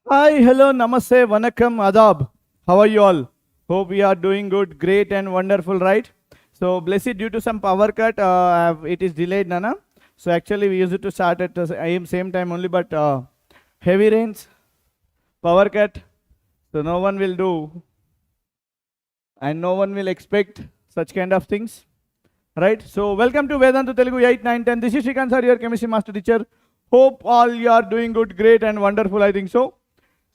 Hi, hello, namaste, vanakkam, adab. How are you all? Hope we are doing good, great and wonderful, right? So blessed due to some power cut, it is delayed, Nana. So actually we used it to start at the same time only, but heavy rains, power cut, so no one will do and no one will expect such kind of things, right? So welcome to Vedantu Telugu 8, 9, 10. This is Srikanth sir, your chemistry master teacher. Hope all you are doing good, great and wonderful, I think so.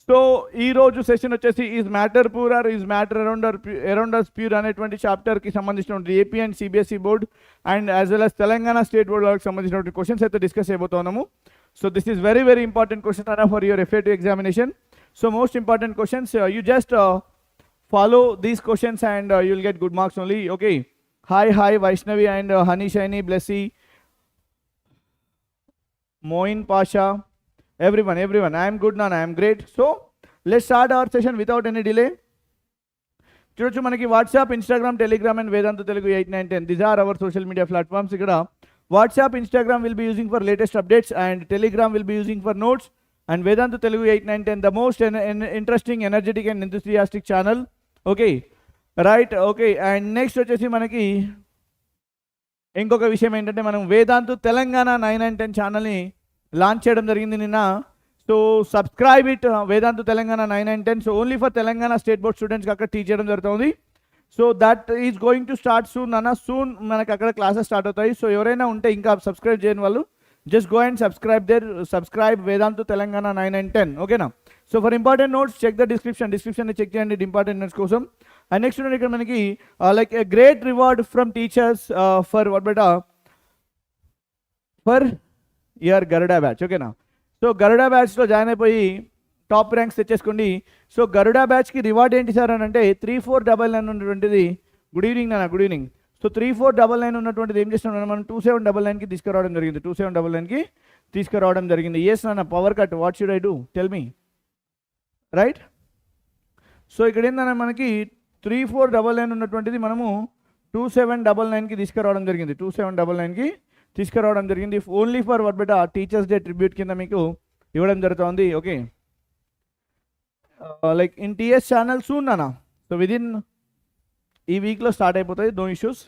So ఈ రోజు session వచ్చేసి is matter pure or is matter around us pure అనేటువంటి చాప్టర్కి సంబంధించినటువంటి AP and CBSE board and as well as Telangana state board వాళ్ళకి సంబంధించినటువంటి questions అయితే discuss చేయబోతున్నాము. So this is very very important question అన్న for your FA2 examination. So most important questions, you just follow these questions and you'll get good marks only. Okay, hi Vaishnavi and Hani Shaini, Blessy, Moin Pasha, everyone, I am good, Nana, I am great. So let's start our session without any delay. చూడొచ్చు మనకి WhatsApp, Instagram, Telegram and Vedantu Telugu 8, 9, 10 these are our social media platforms. ఇక్కడ WhatsApp, Instagram will be using for latest updates and Telegram will be using for notes and Vedantu Telugu 8, 9, 10 the most interesting, energetic and enthusiastic channel. Okay right. Okay, and next వచ్చేసి మనకి ఇంకొక విషయం ఏంటంటే మనం Vedantu Telangana 9 and 10 ఛానల్ని launch చేయడం జరిగింది నిన్న. So subscribe it, Vedantu Telangana 9 and 10. So only for Telangana state board స్టూడెంట్స్కి అక్కడ టీచ్ చేయడం జరుగుతుంది. So that is going to start soon అన్న, సూన్ మనకి అక్కడ క్లాసెస్ స్టార్ట్ అవుతాయి. సో ఎవరైనా ఉంటే ఇంకా సబ్స్క్రైబ్ చేయని వాళ్ళు just go and subscribe Vedantu Telangana 9 and 10. ఓకేనా? So for important notes check the description check చేయండి ఇంపార్టెంట్ నోట్స్ కోసం. అండ్ నెక్స్ట్ ఇక్కడ మనకి like a great reward from teachers for what better for your Garuda batch. ఓకేనా? సో గరుడా బ్యాచ్లో join అయిపోయి top ranks తెచ్చేసుకోండి. So Garuda బ్యాచ్కి రివార్డ్ ఏంటి సార్ అని అంటే 3499 ఉన్నటువంటిది. గుడ్ ఈవినింగ్ నాన్న, గుడ్ ఈవినింగ్. సో 3499 ఉన్నటువంటిది ఏం చేస్తున్నాం మనం 2799కి తీసుకురావడం జరిగింది. 2799కి తీసుకురావడం జరిగింది. ఎస్ నాన్న, power cut, what should I do, tell me, right? So ఇక్కడ ఏంటన్నా మనకి 3499 ఉన్నటువంటిది మనము 2799కి తీసుకురావడం జరిగింది. 2799కి తీసుకురావడం జరిగింది. ఓన్లీ ఫర్ వాట్ బెటా టీచర్స్ డే ట్రిబ్యూట్ కింద మీకు ఇవ్వడం జరుగుతుంది. Okay, like in TS channel soon అన్న. సో విదిన్ ఈ వీక్లో స్టార్ట్ అయిపోతుంది, no issues.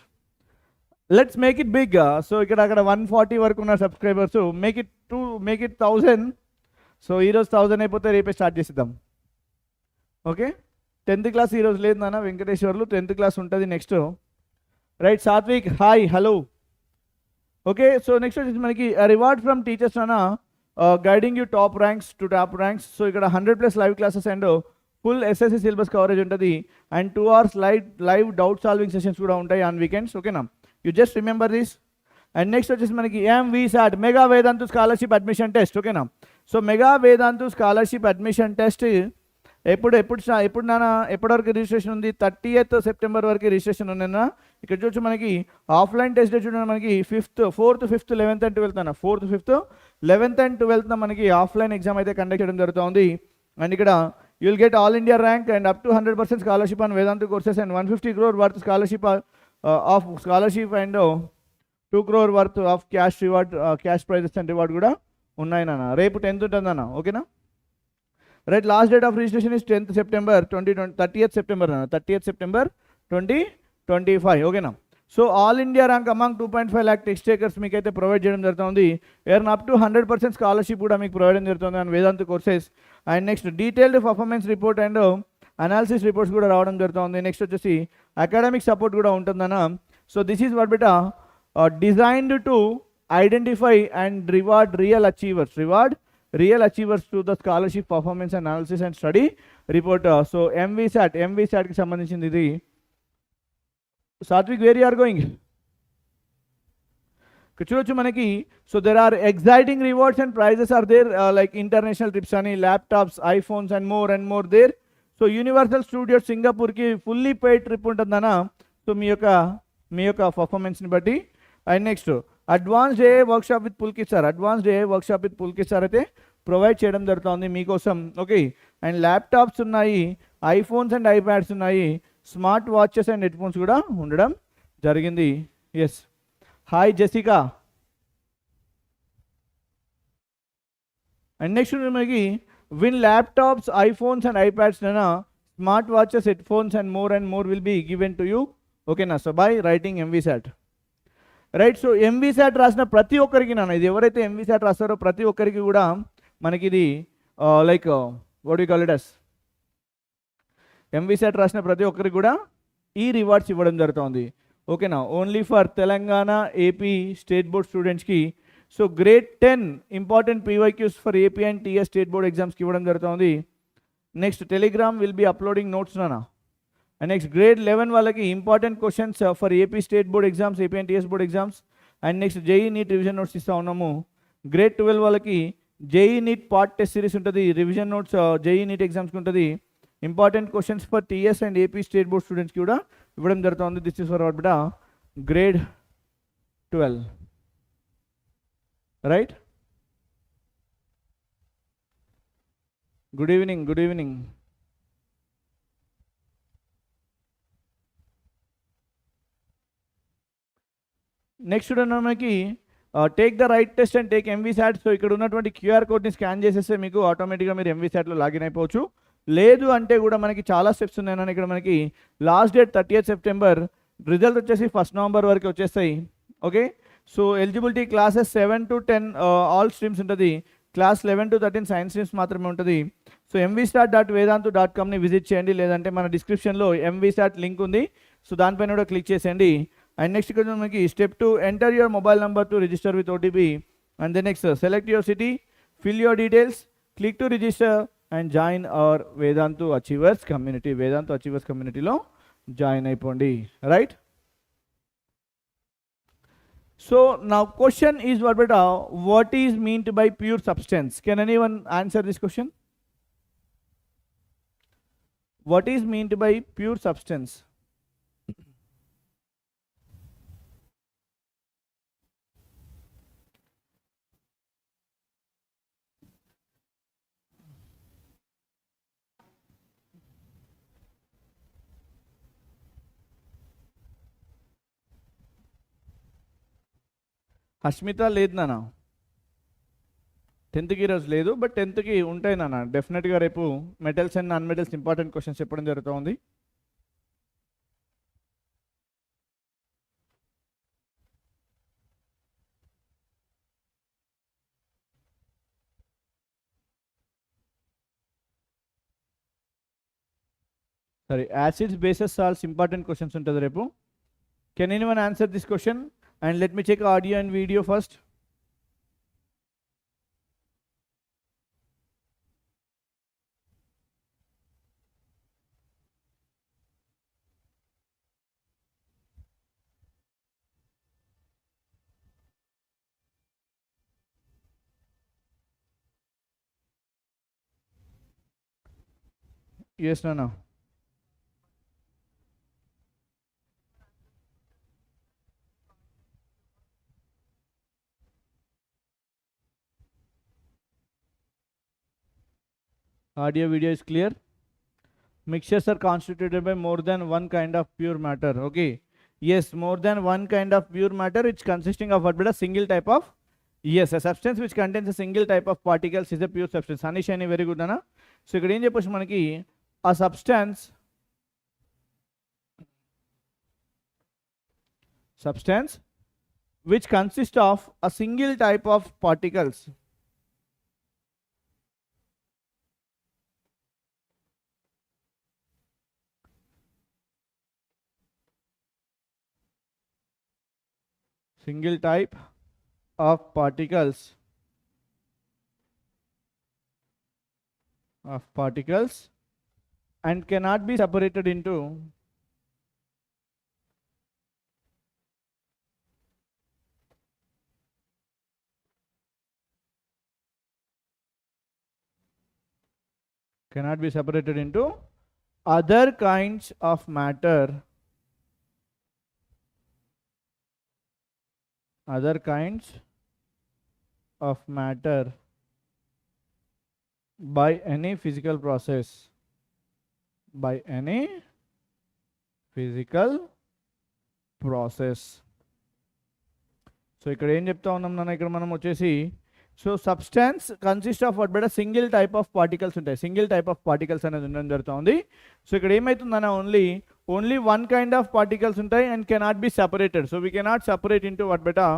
Let's make it big. So ఇక్కడ అక్కడ 140 వరకు ఉన్న సబ్స్క్రైబర్స్, మేక్ ఇట్ 1000. సో ఈరోజు 1000 అయిపోతే రేపే స్టార్ట్ చేసిద్దాం. ఓకే, 10th క్లాస్ ఈరోజు లేదు నాన్న, వెంకటేశ్వర్లు 10th క్లాస్ ఉంటుంది next, right? Satvik hi, hello. Okay, so next వచ్చేసి మనకి రివార్డ్ ఫ్రమ్ టీచర్స్ అన్న, guiding you top ranks. So ఇక్కడ 100+ live classes and full SSC syllabus coverage ఉంటుంది and 2 hours live doubt solving sessions కూడా ఉంటాయి ఆన్ వీకెండ్స్. ఓకేనా? You just remember this. And next వచ్చేసి మనకి MVSAT, mega Vedantu scholarship admission test. ఓకేనా? So mega Vedantu scholarship admission test ఎప్పుడు నాన్న, ఎప్పటివరకు registration ఉంది? 30th సెప్టెంబర్ వరకు రిజిస్ట్రేషన్ ఉందన్న. ఇక్కడ చూసి మనకి ఆఫ్లైన్ టెస్ట్ చూడండి, మనకి 4th, 5th, 11th and 12th అన్న. 4th, 5th, 11th and 12th మనకి ఆఫ్లైన్ ఎగ్జామ్ అయితే కండక్ట్ చేయడం జరుగుతుంది. అండ్ ఇక్కడ you will get all India rank and up to 100% scholarship on Vedantu courses and 150 crore worth scholarship and 2 crore worth of cash reward, cash prizes and reward కూడా ఉన్నాయి నాన్న. రేపు 10th ఉంటుందన్న. ఓకేనా? Right, last date of registration is 10th September 2020, 30th September అన్న, 30th September 2025. ఓకేనా? So all India rank among 2.5 lakh text takers మీకు అయితే ప్రొవైడ్ చేయడం జరుగుతుంది. ఎర్న్ అప్ టు 100% స్కాలర్షిప్ కూడా మీకు ప్రొవైడ్ చేయడం జరుగుతుంది and Vedantu courses. And next detailed performance report and analysis reports కూడా రావడం జరుగుతుంది. నెక్స్ట్ వచ్చేసి అకాడమిక్ సపోర్ట్ కూడా ఉంటుందన్న. So this is what better designed to identify and reward real achievers to the scholarship performance analysis and study report. So MVSATకి సంబంధించింది ఇది. Satvik, where you are going? చూడొచ్చు మనకి. So there are exciting rewards and prizes are there, like international trips అని, laptops, iPhones and more there. So Universal Studios సింగపూర్కి fully paid trip ఉంటుందన్న. So మీ యొక్క పర్ఫార్మెన్స్ని బట్టి. And next advanced a workshop with Pulkit sir అయితే ప్రొవైడ్ చేయడం జరుగుతుంది మీకోసం. ఓకే, అండ్ ల్యాప్టాప్స్ ఉన్నాయి, ఐఫోన్స్ అండ్ ఐప్యాడ్స్ ఉన్నాయి, smart watches and headphones కూడా ఉండడం జరిగింది. Yes, hi Jessica. And next మనకి win laptops, iPhones and iPads Naina, smart watches, headphones and more will be given to you. ఓకేనా? So by writing MVSAT. Right. So MVSAT రాసిన ప్రతి ఒక్కరికి నాన్న, ఇది ఎవరైతే MVSAT రాస్తారో ప్రతి ఒక్కరికి కూడా మనకి ఇది like what you call it as, MVSAT రాసిన ప్రతి ఒక్కరికి కూడా ఈ రివార్డ్స్ ఇవ్వడం జరుగుతుంది. ఓకేనా? Only for Telangana, AP state board స్టూడెంట్స్కి. So grade 10 important PYQs for AP and TS state board ఎగ్జామ్స్కి ఇవ్వడం జరుగుతుంది. Next Telegram will be uploading notes నానా. అండ్ నెక్స్ట్ గ్రేడ్ 11 వాళ్ళకి important questions for AP state board exams, AP and TS board exams. And next JEE NEET revision notes ఇస్తూ ఉన్నాము. Grade 12 వాళ్ళకి JEE NEET part test series ఉంటుంది, revision notes JEE neat ఎగ్జామ్స్కి ఉంటుంది. Important questions for TS and AP state board స్టూడెంట్స్కి కూడా ఇవ్వడం జరుగుతుంది. This is for what better grade 12. Right. Good evening, good evening. Next మనకి take the right test and take MVSAT. So ఇక్కడ ఉన్నటువంటి QR కోడ్ని స్కాన్ చేసేస్తే మీకు ఆటోమేటిక్గా మీరు MVSATలో లాగిన్ అయిపోవచ్చు. లేదు అంటే కూడా మనకి చాలా స్టెప్స్ ఉన్నాయని ఇక్కడ మనకి last date 30th September, result వచ్చేసి 1st November వరకు వచ్చేస్తాయి. Okay. So eligibility classes 7 to 10 all streams ఉంటుంది. క్లాస్ 11 to 13 సైన్స్ స్ట్రీమ్స్ మాత్రమే ఉంటుంది. సో mvstat.vedantu.comని విజిట్ చేయండి, లేదంటే మన డిస్క్రిప్షన్లో MVSAT లింక్ ఉంది. సో దానిపైన కూడా క్లిక్ చేసేయండి. అండ్ నెక్స్ట్ ఇక్కడ మనకి step 2, enter your mobile number to register with OTP. And then next select your city, fill your details, click to register and join our Vedantu achievers community. Vedantu achievers కమ్యూనిటీలో join అయిపోండి. Right. So నా question is what is meant by pure substance? Can anyone answer this question? What is meant by pure substance? Hasmitha లేదు నాన్న, 10th ఈరోజు లేదు, but 10th ఉంటాయి నాన్న డెఫినెట్గా. రేపు metals and non metals important questions చెప్పడం జరుగుతుంది. సరే, acids, bases, salts important questions ఉంటుంది రేపు. Can anyone answer this question? And let me check audio and video first. Yes, no. Audio video is clear. Mixtures are constituted by more than one kind of pure matter. Okay. Yes, more than one kind of pure matter, it's consisting of what? A single type of, yes, a substance which contains a single type of particles is a pure substance. Anish, any very good, Nana. So ఇక్కడ ఏం చెప్పొచ్చు మనకి, a substance which consists of a single type of particles. Single type of particles and cannot be separated into other kinds of matter, by any physical process. So ఇక్కడ ఏం చెప్తా ఉన్నాం నాన్న, ఇక్కడ మనం వచ్చేసి so substance consist of what better single type of particles ఉంటాయి, single type of particles అనేది ఉండడం జరుగుతుంది. సో ఇక్కడ ఏమవుతుందన్న only one kind of particles ఉంటాయి and cannot be separated. So we cannot separate into what better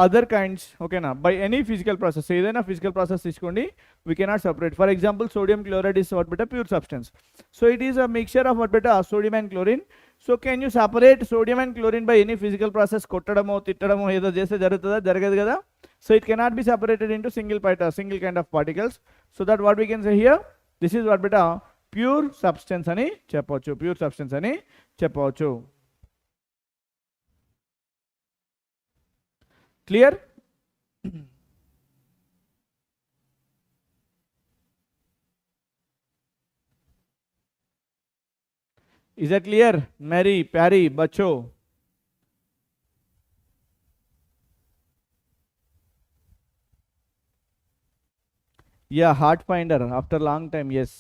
other kinds, ఓకేనా, by any physical process. ఏదైనా physical process తీసుకోండి, we cannot separate. For example sodium chloride is what better pure substance. So it is a mixture of what better sodium and chlorine. So can you separate sodium and chlorine by any physical process? కొట్టడమో తిట్టడమో ఏదో చేస్తే జరుగుతుందా? జరగదు కదా. So it cannot be separated into single kind of particles. So that what we can say here, this is what better pure substance అని చెప్పవచ్చు, pure substance అని చెప్పవచ్చు. Clear? Is that clear? Mary, Perry, Bacho. Yeah, heart finder after long time, yes.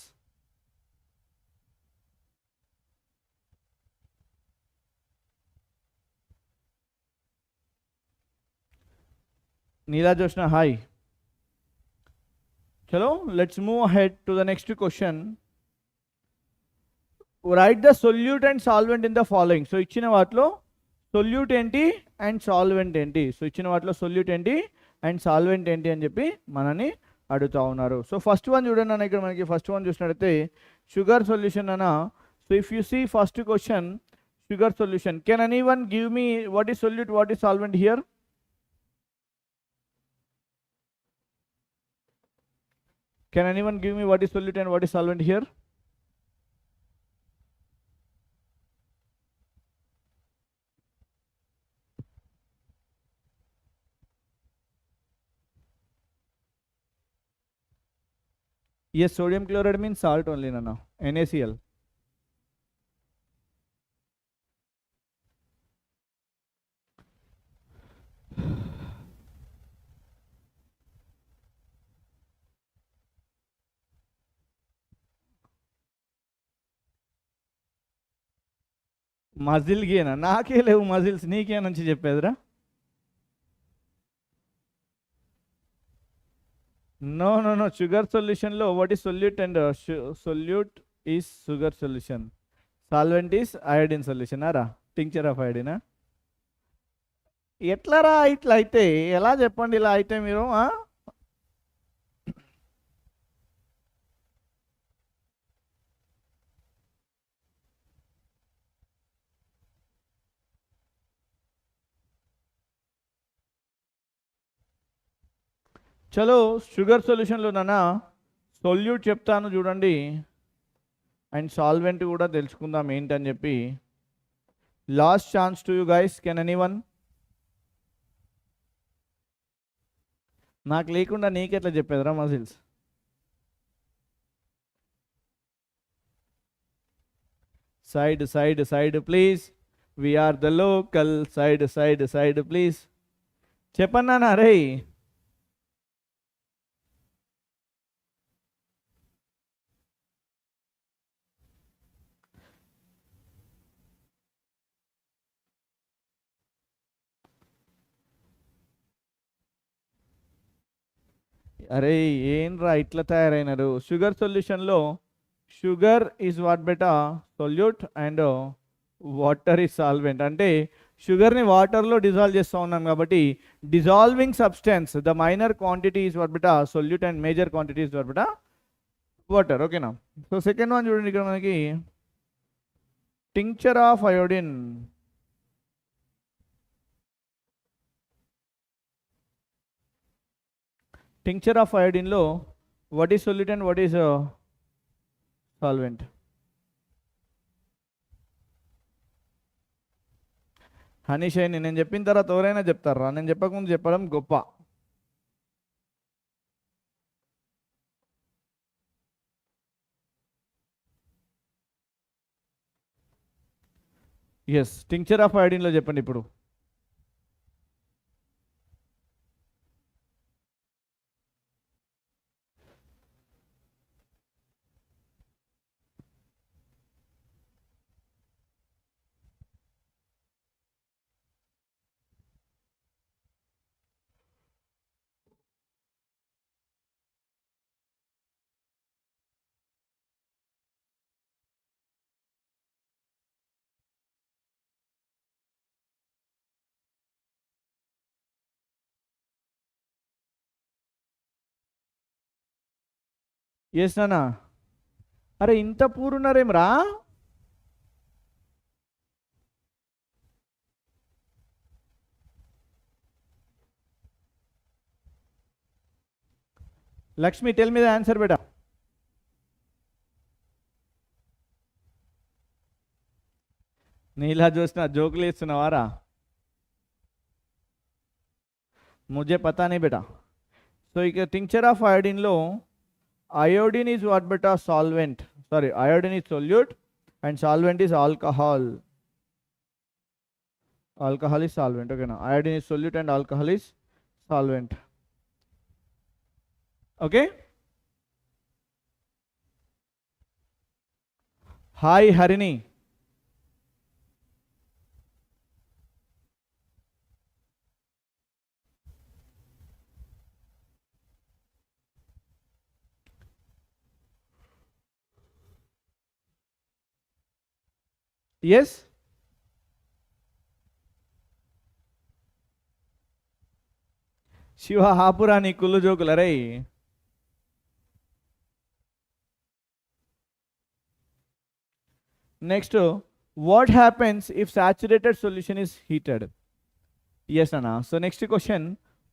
Neela Joshna, hi. Chalo, let's move ahead to the next question. Write the solute and solvent in the following. So ఇచ్చిన వాటిలో solute ఏంటి and solvent ఏంటి, so ఇచ్చిన వాటిలో solute ఏంటి and solvent ఏంటి అని చెప్పి మనని అడుగుతా ఉన్నారు. సో ఫస్ట్ వన్ చూడండి అన్న, ఇక్కడ మనకి ఫస్ట్ వన్ చూసినట్టయితే షుగర్ సొల్యూషన్ అన్న. So if you see first question sugar solution, can anyone give me what is solute, what is solvent here? Can anyone give me what is solute and what is solvent here? Yes, sodium chloride means salt only, Nana. NaCl. Muscle గేనా? నాకే లేవు muscles, నీకే నుంచి చెప్పేదిరా. No no no, sugar సొల్యూషన్లో what is solute and solute is sugar solution, solvent is iodine solution ఆరా tincture of అయోడినా? ఎట్లారా ఇట్లా అయితే ఎలా చెప్పండి, ఇలా అయితే మీరు చలో షుగర్ సొల్యూషన్లో నాన్న సొల్యూట్ చెప్తాను చూడండి అండ్ సాల్వెంట్ కూడా తెలుసుకుందాం ఏంటని చెప్పి. Last chance to you guys, can anyone? నాకు లేకుండా నీకెట్లా చెప్పేదిరా muscles? Side side side please, we are the local, side side side please. చెప్పన్నా రే. అరే ఏంట్రా ఇట్లా తయారైనారు? షుగర్ సొల్యూషన్లో sugar is what better solute and water is solvent. అంటే షుగర్ని వాటర్లో డిజాల్వ్ చేస్తూ ఉన్నాం కాబట్టి dissolving substance the minor quantity is what better solute and major quantity is what better water. ఓకేనా? సో సెకండ్ వన్ చూడండి, ఇక్కడ మనకి tincture of iodine. Tincture of అయోడిన్లో what is solute and what is solvent? Hanish నేను చెప్పిన తర్వాత ఎవరైనా చెప్తారా? నేను చెప్పకముందు చెప్పడం గొప్ప. ఎస్, టింక్చర్ ఆఫ్ అయోడిన్లో చెప్పండి ఇప్పుడు. ఎస్ నానా. అరే ఇంత పూరున్నారేం రా. Lakshmi tell me the answer బేటా. నీలా చూసిన జోకులు వేస్తున్నావారా? मुझे पता नहीं बेटा. So एक tincture of iodine low, iodine is what beta? Solvent. Sorry, iodine is solute and solvent is alcohol. Alcohol is solvent. Okay, now iodine is solute and alcohol is solvent. Okay. Hi Harini. Yes. Shiva హాపురా నీ కుళ్ళు జోకులరే. Next, what happens if saturated solution is heated? Yes Anna. So next question,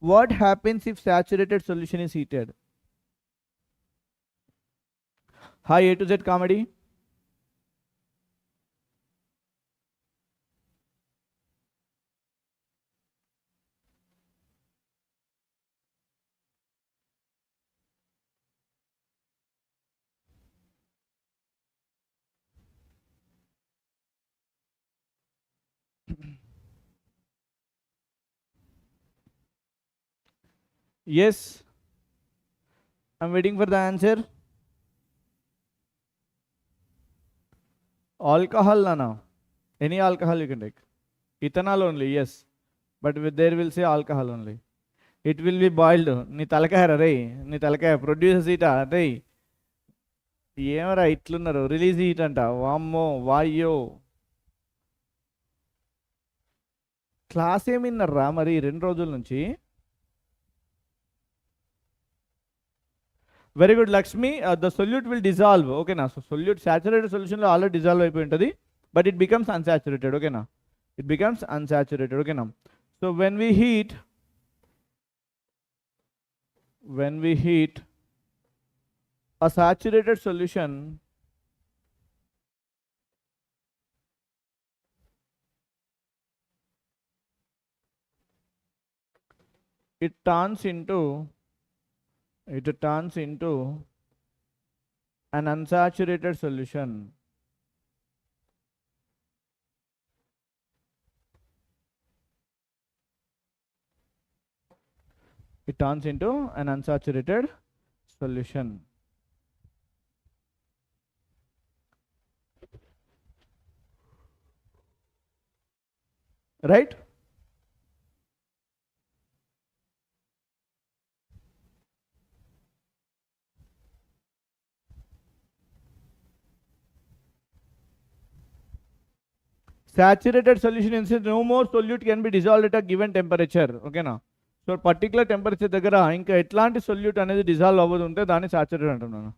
what happens if saturated solution is heated? Hi A to Z comedy. Yes, I'm waiting for the answer. Alcohol Nana. Any alcohol you can take. Ethanol only, yes. But there will say alcohol only. It will be boiled. నీ తలకాయ రే, నీ తలకాయ producers ఈట రే. ఏమరా ఇట్లున్నారు, release eat అంట. వామ్మో వాయ్యో. Class ఏమిన్నారా మరి 2 రోజుల నుంచి? Very good Lakshmi. The solute will dissolve. ఓకేనా? సో సొల్యూట్ సాచురేటెడ్ సొల్యూషన్లో ఆల్రెడీ డిజాల్వ్ అయిపోయి ఉంటుంది, బట్ ఇట్ బికమ్స్ అన్సాచురేటెడ్. ఓకేనా? It becomes unsaturated. ఓకేనా? So when we heat a saturated solution, it turns into an unsaturated solution. It turns into an unsaturated solution. Right? Saturated solution instead no more solute can be dissolved at a given temperature. Okay na? So particular temperature దగ్గర ఇంకా ఎట్లాంటి solute అనేది dissolve అవ్వదు ఉంటే దాన్ని saturated అంటున్నాను.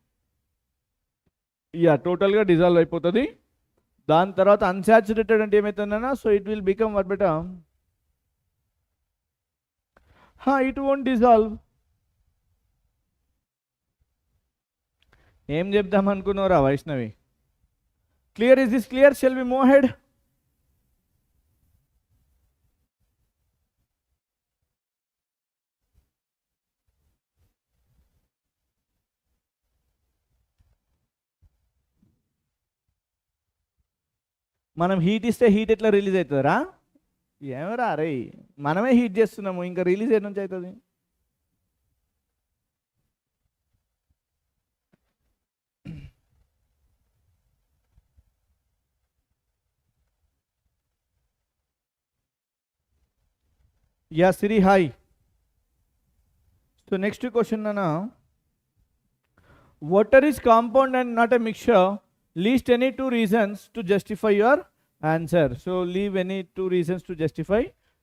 Yeah టోటల్గా dissolve అయిపోతుంది. దాని తర్వాత అన్సాచురేటెడ్ అంటే ఏమవుతుందన్నా, so it will become what better, it won't dissolve. ఏం చెప్దాం అనుకున్నారా Vaishnavi? Clear? Is this clear? Shall we move ahead? మనం హీట్ ఇస్తే హీట్ ఎట్లా రిలీజ్ అవుతుందిరా? ఏమరా రే, మనమే హీట్ చేస్తున్నాము, ఇంకా రిలీజ్ ఏ నుంచి అవుతుంది? యా సిరి హాయ్. సో నెక్స్ట్ క్వశ్చన్ అన్న, water is compound and not a mixture, least any 2 reasons to justify your answer. So leave any 2 reasons to justify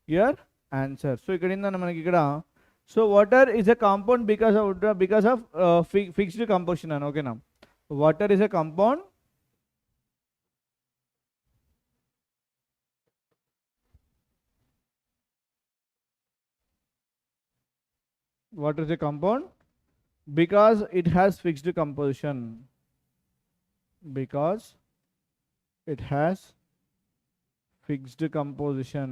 your answer. So ఇక్కడ ఏంటన్నా మనకి ఇక్కడ so water is a compound because of fixed composition అని. ఓకేనా, water is a compound because it has fixed composition. Because it has fixed composition.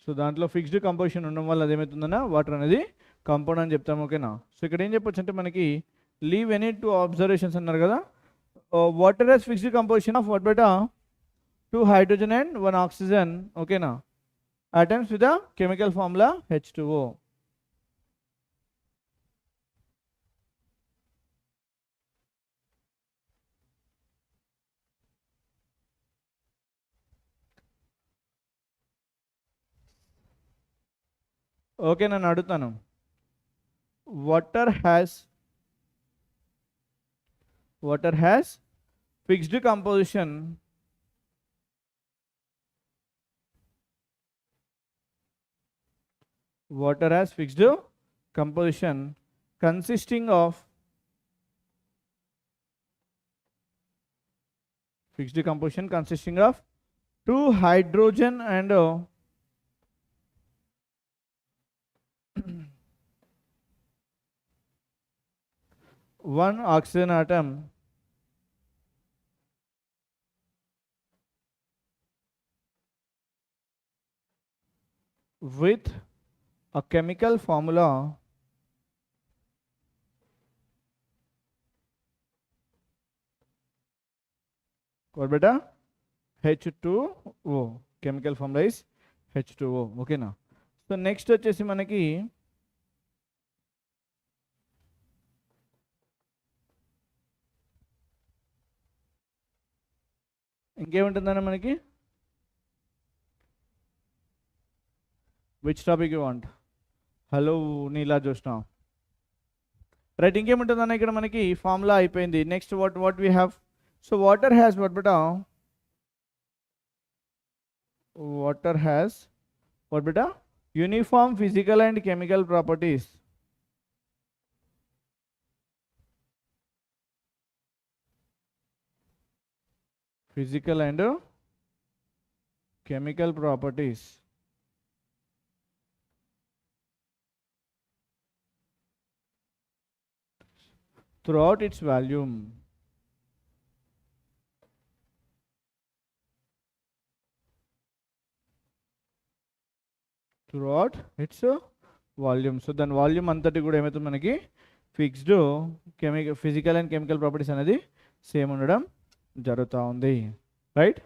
So దాంట్లో fixed composition ఉండడం వల్ల అదేమవుతుందన్నా water అనేది కంపౌండ్ అని చెప్తాము. ఓకేనా, సో ఇక్కడ ఏం చెప్పొచ్చు అంటే మనకి లీవ్ ఎనీ టూ అబ్జర్వేషన్స్ అన్నారు కదా. Water has fixed composition of what బెటా 2 hydrogen and 1 oxygen. ఓకేనా, atoms with the chemical formula H2O. Okay, నన్ను అడుగుతాను, water has fixed composition consisting of consisting of 2 hydrogen and 1 oxygen atom with a chemical formula what beta H2O. chemical formula is H2O. ఓకేనా, so next వచ్చేసి మనకి ఇంకేముంటుందన్న మనకి, which topic you want? Hello Neela Joshna, right. ఇంకేముంటుందన్న ఇక్కడ మనకి formula అయిపోయింది. Next what we have, so water has what better uniform physical and chemical properties. Physical and chemical properties throughout its volume. Throughout its volume. So then volume అంతటి కూడా ఏమవుతుంది మనకి fixed physical and chemical properties అనేది same ఉండడం జరుగుతూ ఉంది. Right,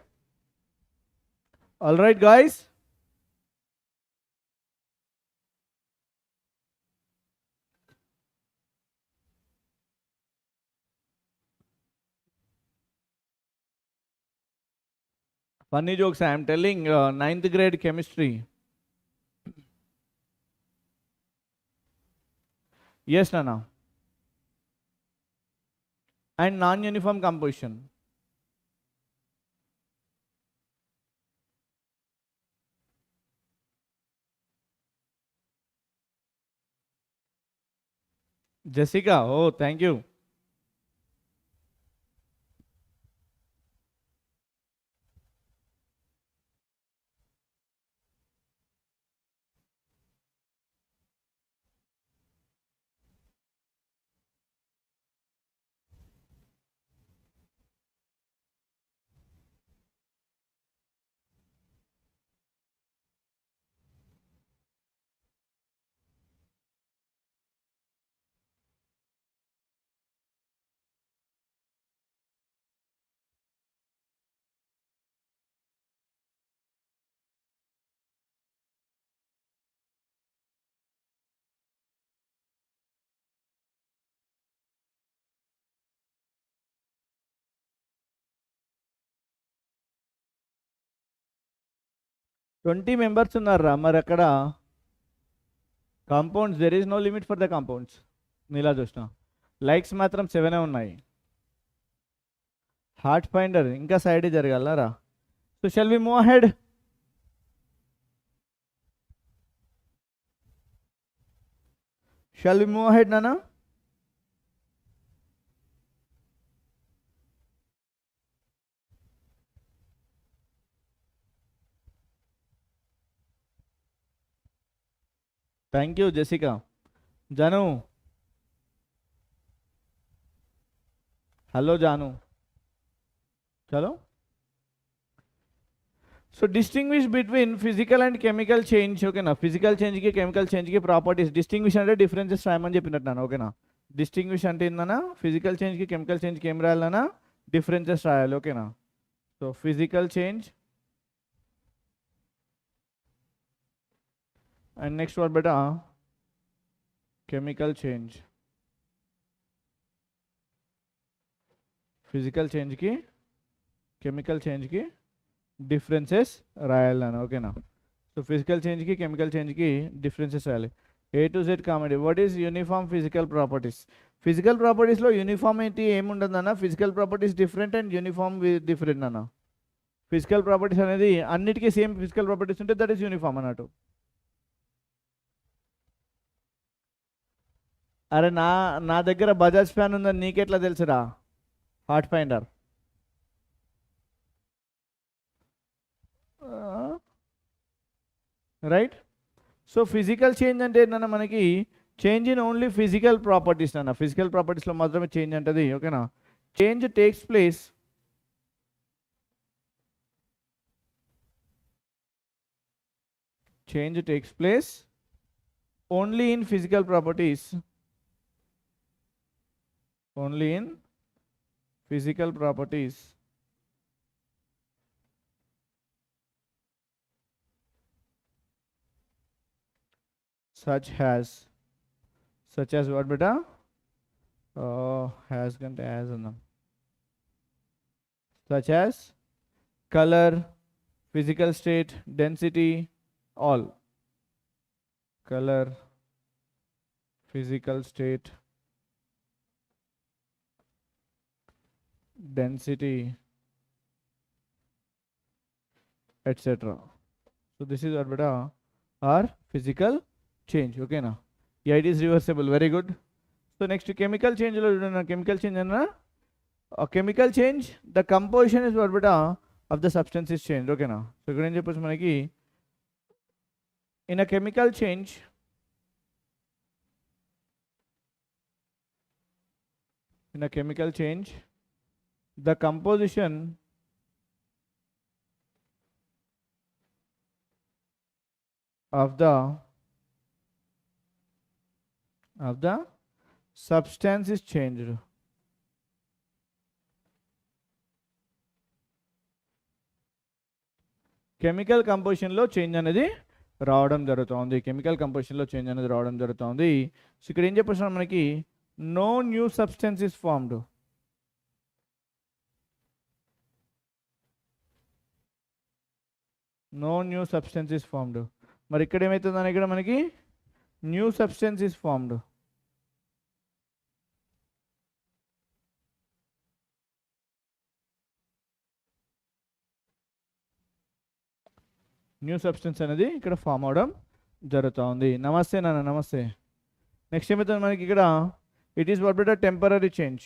all right guys. Funny jokes I'm telling, 9th grade chemistry. Yes, Nana. And non-uniform composition. Jessica, oh, thank you. Twenty members ఉన్నారా మరి అక్కడ? Compounds, there is no limit for the compounds. నీలా చూసిన likes మాత్రం 7 ఉన్నాయి. Heart finder ఇంకా side జరగాలరా. So shall we move ahead? Shall we move ahead, Nana? Thank you, Jessica. Janu. Hello, Janu. Chalo. So distinguish between physical and chemical change. Okay na? Physical change ki chemical change ki properties. Distinguish ante differences రాయమని చెప్పినట్టు ఓకేనా. Distinguish అంటే ఏందన్నా physical change కి chemical change కి ఏం రాయాలన్నా differences రాయాలి ఓకేనా. So physical change and next what better chemical change. Physical చేంజ్కి కెమికల్ చేంజ్కి డిఫరెన్సెస్ రాయాలని ఓకేనా. సో ఫిజికల్ చేంజ్కి కెమికల్ చేంజ్కి డిఫరెన్సెస్ రాయాలి. A to Z comedy. What is uniform physical properties? Physical ప్రాపర్టీస్లో యూనిఫామిటీ ఏముండదన్న, physical properties different and uniform different అన్న. ఫిజికల్ ప్రాపర్టీస్ అనేది అన్నిటికీ సేమ్ ఫిజికల్ ప్రాపర్టీస్ ఉంటే దట్ ఈస్ యూనిఫామ్ అన్నట్టు. అరే నా దగ్గర బజాజ్ ఫ్యాన్ ఉందని నీకెట్లా తెలుసురా hot finder? Right. So physical change అంటే ఏంటన్నా మనకి change in only physical properties అన్న. ఫిజికల్ ప్రాపర్టీస్లో మాత్రమే చేంజ్ అంటది ఓకేనా. Change takes place only in physical properties, only in physical properties such as what beta has gante as annam, such as color, physical state, density, all. Color, physical state, density, etc. So this is what beta our physical change okay na. Yeah, it is reversible. Very good. So next chemical change lo chudana. Chemical change anna a chemical change the composition is what beta of the substance is changed okay na. So ikkada em cheppochu manaki in a chemical change the composition of the substance is changed. Chemical కంపోజిషన్లో change అనేది రావడం జరుగుతుంది. Chemical కంపోజిషన్లో change అనేది రావడం జరుగుతుంది. So ఇక్కడ ఏం చెప్పేస్తున్నారు మనకి no new substance is formed. No new substance is formed. మరి ఇక్కడ ఏమవుతుందని ఇక్కడ మనకి new substance is formed. New substance అనేది ఇక్కడ ఫామ్ అవడం జరుగుతుంది. నమస్తే నాన్న నమస్తే. నెక్స్ట్ ఏమవుతుంది మనకి ఇక్కడ it is what beta temporary change.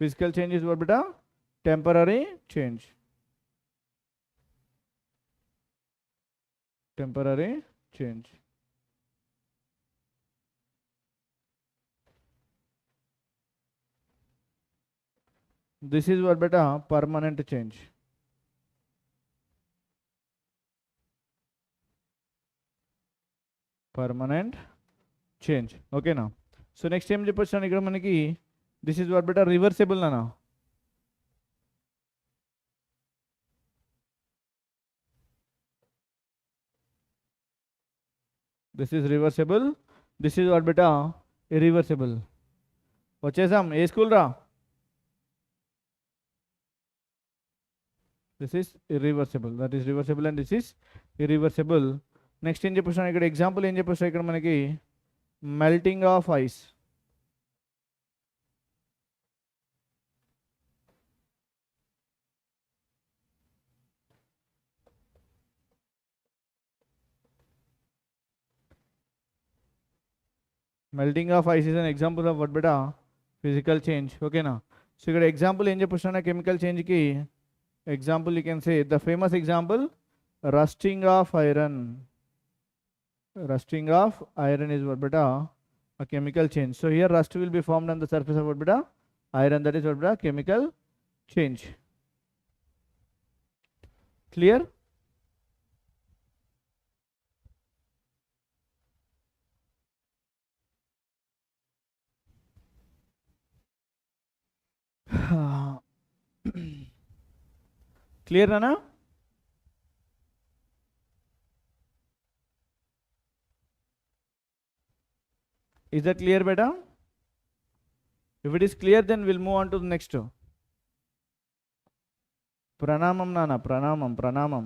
Physical change is what beta temporary change. temporary change. This is what beta permanent change. Permanent change okay na. So next time చెప్పొచ్చాను ఇక్కడ మనకి this is what beta reversible na. This is reversible. This is what beta irreversible. వచ్చేసాం ఏ school రా. This is irreversible. That is reversible and this is irreversible. Next ఏం చెప్పొచ్చాను ఇక్కడ example ఏం చెప్పొచ్చా ఇక్కడ మనకి melting of ice. Melting of ice is an example of what beta? Physical change. Okay na. So ఇక్కడ example ఏం చెప్పొచ్చున్నా chemical change కి example you can say the famous example rusting of iron. Rusting of iron is what beta? A chemical change. So here rust will be formed on the surface of what beta? Iron, that is what beta? Chemical change. Clear? Clear Nana? Is that clear beta? If it is clear, then we'll move on to the next. Pranamam Nana, pranamam.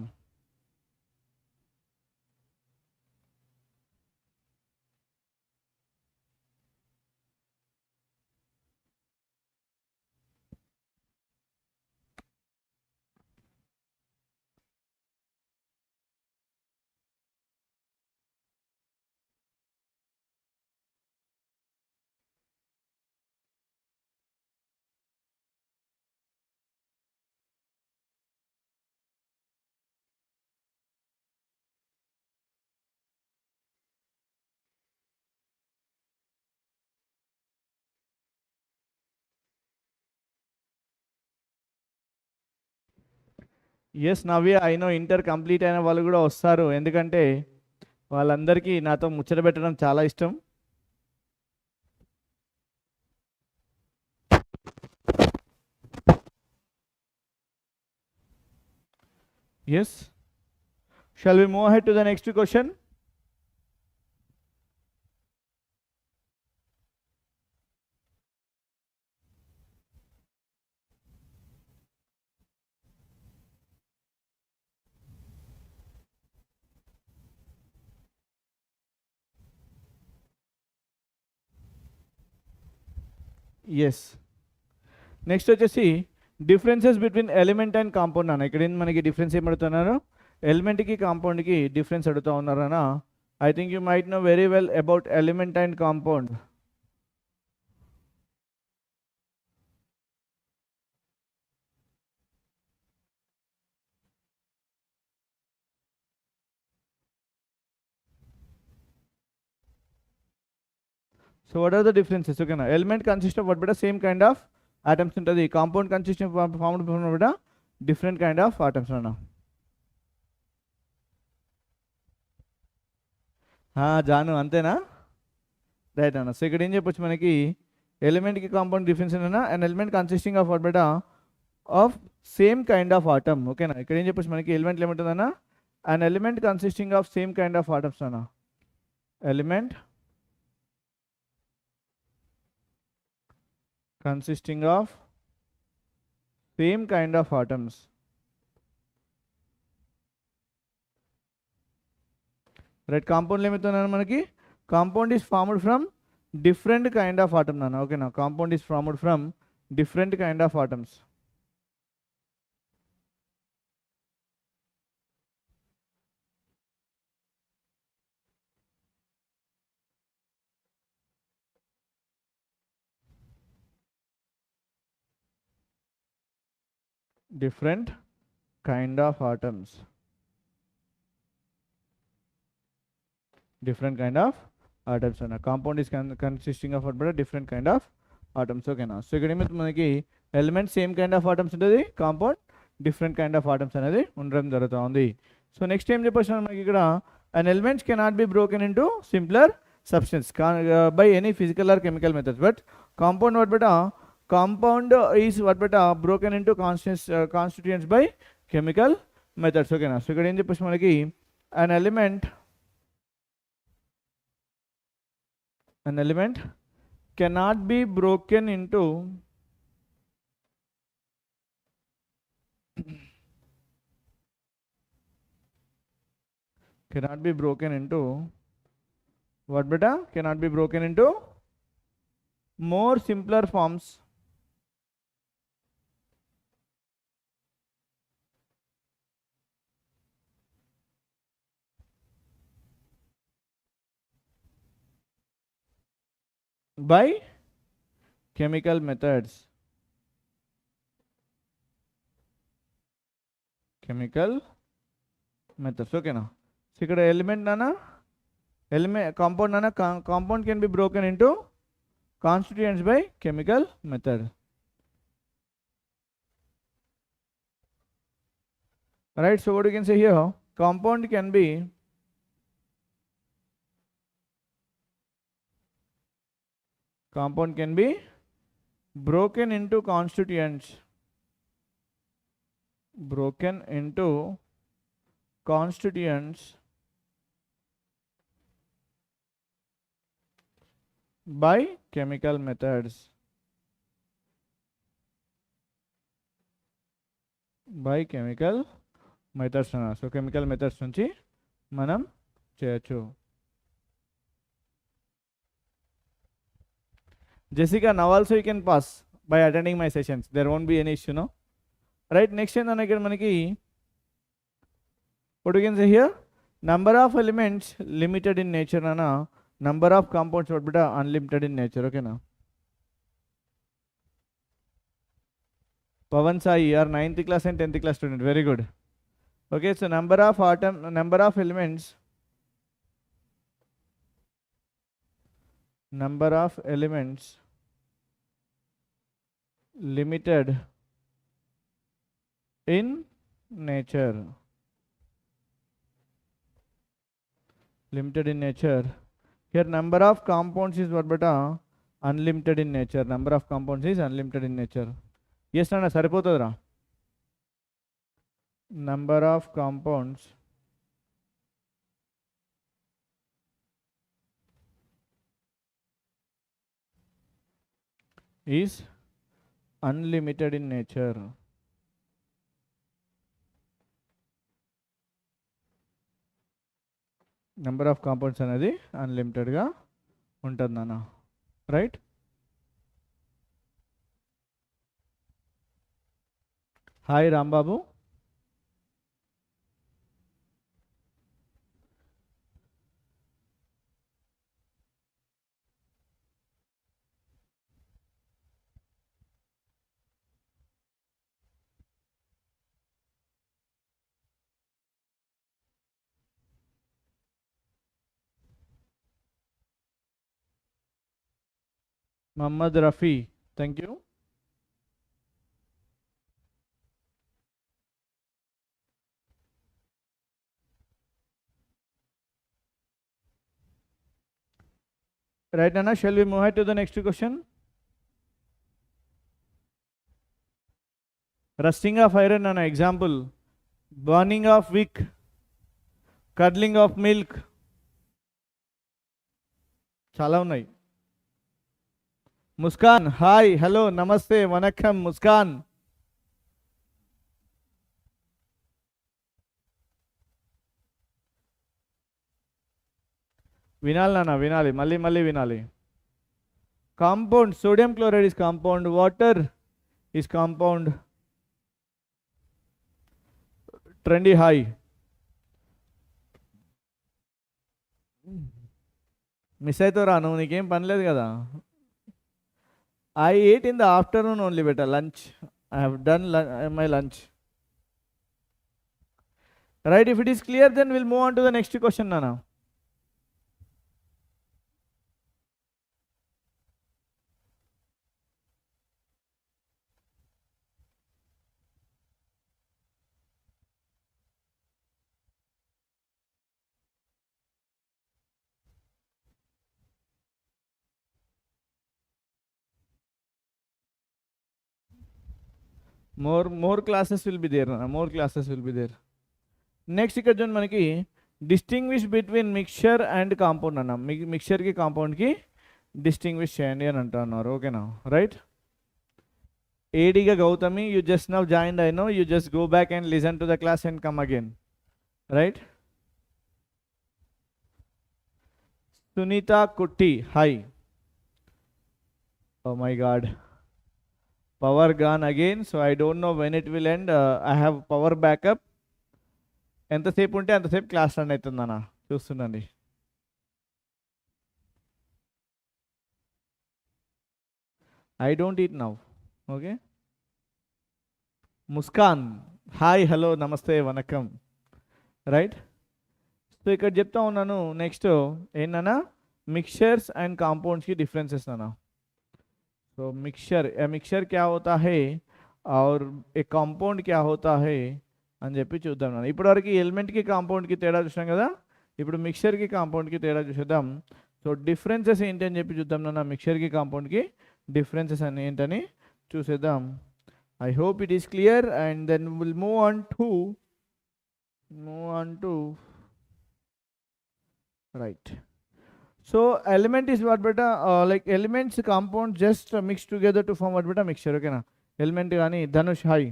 S Navya I know inter complete అయిన వాళ్ళు కూడా వస్తారు, ఎందుకంటే వాళ్ళందరికీ నాతో ముచ్చట పెట్టడం చాలా ఇష్టం. Yes, shall we move ahead to the next question? Yes, next వచ్చేసి differences between element and compound అన్న. ఇక్కడ మనకి డిఫరెన్స్ ఏం అడుగుతున్నారు? ఎలిమెంట్కి కాంపౌండ్కి డిఫరెన్స్ అడుగుతూ ఉన్నారన్న. I think you might know very well about element and compound. So what are the differences? Okay, now element consists of what beta? Same kind of atoms into the compound consists of formed from beta different kind of atoms. No, Janu అంతేనా? Right అన్న. సో ఇక్కడ ఏం చెప్పొచ్చు మనకి, ఎలిమెంట్కి compound difference అన్న, and element consisting of what better of same kind of atom. ఓకేనా, ఇక్కడ ఏం చెప్పొచ్చు మనకి, ఎలిమెంట్ ఏముంటుందన్న, and element consisting of same kind of atoms అన్న. Element consisting of same kind of atoms. Right, compound limit manaki, compound is formed from different kind of atom nana. Okay, now compound is formed from different kind of atoms. Different kind of atoms. Different kind of atoms and a compound is consisting of what, different kind of atoms. Okay now, so ఇక్కడ ఏమైతే మనకి element same kind of atoms ఉంటుంది, compound different kind of atoms అనేది ఉండడం జరుగుతుంది. So next ఏం చెప్పొచ్చు మనకి ఇక్కడ, an element cannot be broken into simpler substance by any physical or chemical methods, but compound what beta, compound is what beta broken into constituents by chemical methods. Okay na, so ఇక్కడ ఏం చెప్పొచ్చు మనకి, an element cannot be broken into what beta, cannot be broken into more simpler forms by chemical methods. Chemical methods. Okay now. So here element nana, element compound nana, compound can be broken into constituents by chemical method. Right. So what you can say here, compound can be broken into constituents. Broken into constituents by chemical methods. By chemical methods. So chemical methods nunchi manam cheyachu. Jessica, now also you can pass by attending my sessions. There won't be any issue, no? Right, next ఏందన్న ఇక్కడ మనకి what you can say here, number of elements limited in nature nana, number of compounds what beta unlimited in nature. Okay na? Pavan Sai, you are 9th class and 10th class student. Very good. Okay, so number of elements limited in nature. Limited in nature. Here number of compounds is what beta unlimited in nature. Number of compounds is unlimited in nature. Yes nana saripotadra. Number of compounds is unlimited in nature. Number of compounds అనేది unlimited గా ఉంటుంది నాన్న. Right. Hi Rambabu. Muhammad Rafi, thank you. Right, Nana, shall we move ahead to the next question? Rusting of iron, Nana, example. Burning of wick, curdling of milk. చాలా ఉన్నాయి. Muskan, hi, hello, నమస్తే, వనక్కం, ముస్కాన్. వినాలి నాన్న, వినాలి, మళ్ళీ మళ్ళీ వినాలి. Compound, sodium chloride is compound, water is compound. Trendy hi. Miss అవుతావు రా, నువ్వు నీకేం పని లేదు కదా. I ate in the afternoon only, beta, lunch. I have done my lunch. Right, if it is clear, then we'll move on to the next question, Nana. More classes will be there, Nana. More classes will be there. Next ఇక్కడ చూడండి మనకి distinguish between mixture and compound అన్న. మిక్చర్కి కాంపౌండ్కి distinguish చేయండి అని అంటున్నారు. ఓకేనా? Right. ఏడిగా Gautami, you just now joined, I know. You just go back and listen to the class and come again. Right. Sunitha కుట్టి, hi. Oh my God, power gone again, so I don't know when it will end. I have power backup. ఎంతసేపు ఉంటే అంతసేపు class run అవుతుందన్న, చూస్తుండండి. I don't eat now. Okay. Muskan, hi, hello, namaste, vanakkam. Right. So ఇక్కడ చెప్తా ఉన్నాను next ఏంటన్నా mixtures and కాంపౌండ్స్కి differences అన్నా. సో मिक्सचर क्या होता है और एक कंपाउंड क्या होता है అని చెప్పి చూద్దాం నాన్న. ఇప్పటివరకు ఎలిమెంట్కి కాంపౌండ్కి తేడా చూసాం కదా, ఇప్పుడు మిక్చర్కి కాంపౌండ్కి తేడా చూసేద్దాం. సో డిఫరెన్సెస్ ఏంటి అని చెప్పి చూద్దాం నాన్న. మిక్చర్కి కాంపౌండ్కి డిఫరెన్సెస్ అని ఏంటని చూసేద్దాం. I hope it is clear and then will move on to right. So element is what beta like elements compound just mixed together to form what beta mixture. Okay na, element gaani dhanush hi.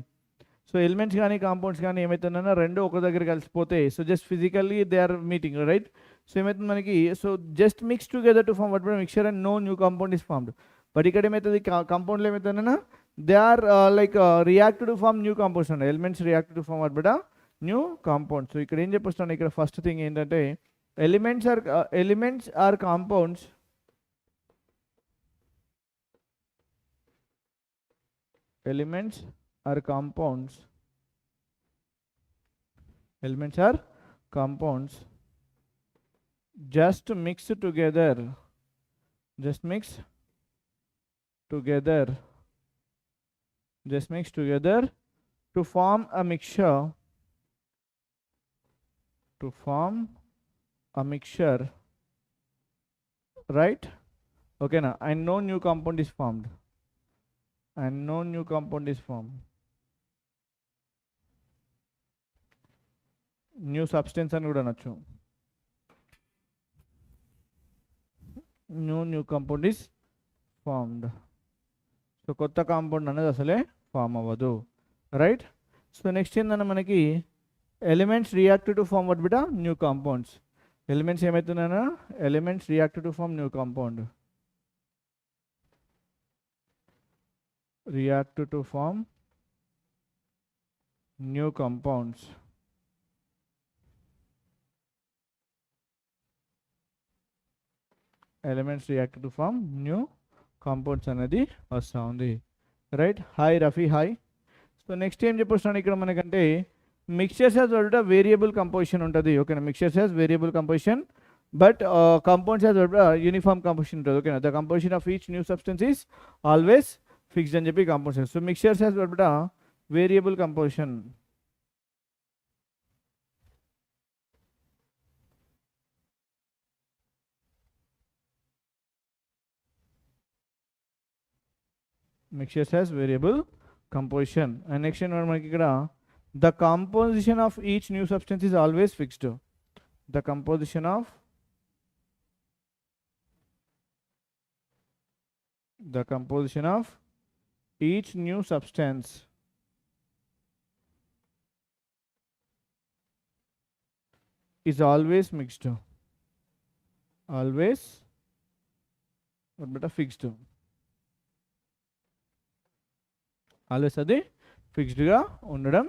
So elements gaani compounds gaani emaitundana rendu oka daggara kalisipote, so just physically they are meeting, right? So emaitund manaki, so just mixed together to form what beta mixture and no new compound is formed. But ikkada emaitadi compound lo emaitundana they are react to form new compounds and elements react to form what beta new compounds. So ikkada em cheppostanu, ikkada first thing endante elements are compounds just mix together to form a mixture right? Okay na, and no new compound is formed. New substance అని కూడా అనొచ్చు. no new compound is formed. So కొత్త compound అనేది అసలే form అవ్వదు, right? So next ఏంటన్నా మనకి elements react to form what better new compounds. Elements ఏమవుతున్నాయన్నా, elements react to form new compound, react to form new compounds. Elements react to form new compounds అనేది వస్తూ ఉంది, right? Hi Rafi, hi. So next ఏం చెప్పొస్తున్నాను ఇక్కడ మనకంటే mixtures has already variable composition ఉంటుంది. ఓకేనా, mixtures has variable composition but compounds has uniform composition ఉంటుంది. ఓకేనా, the composition of each new substance is always fixed అని చెప్పి composition. So mixtures has variable composition. Mixtures has variable composition. And next మనకి ఇక్కడ the composition of each new substance is always fixed. The composition of each new substance is always mixed, always what better fixed, always అది ఫిక్స్డ్గా ఉండడం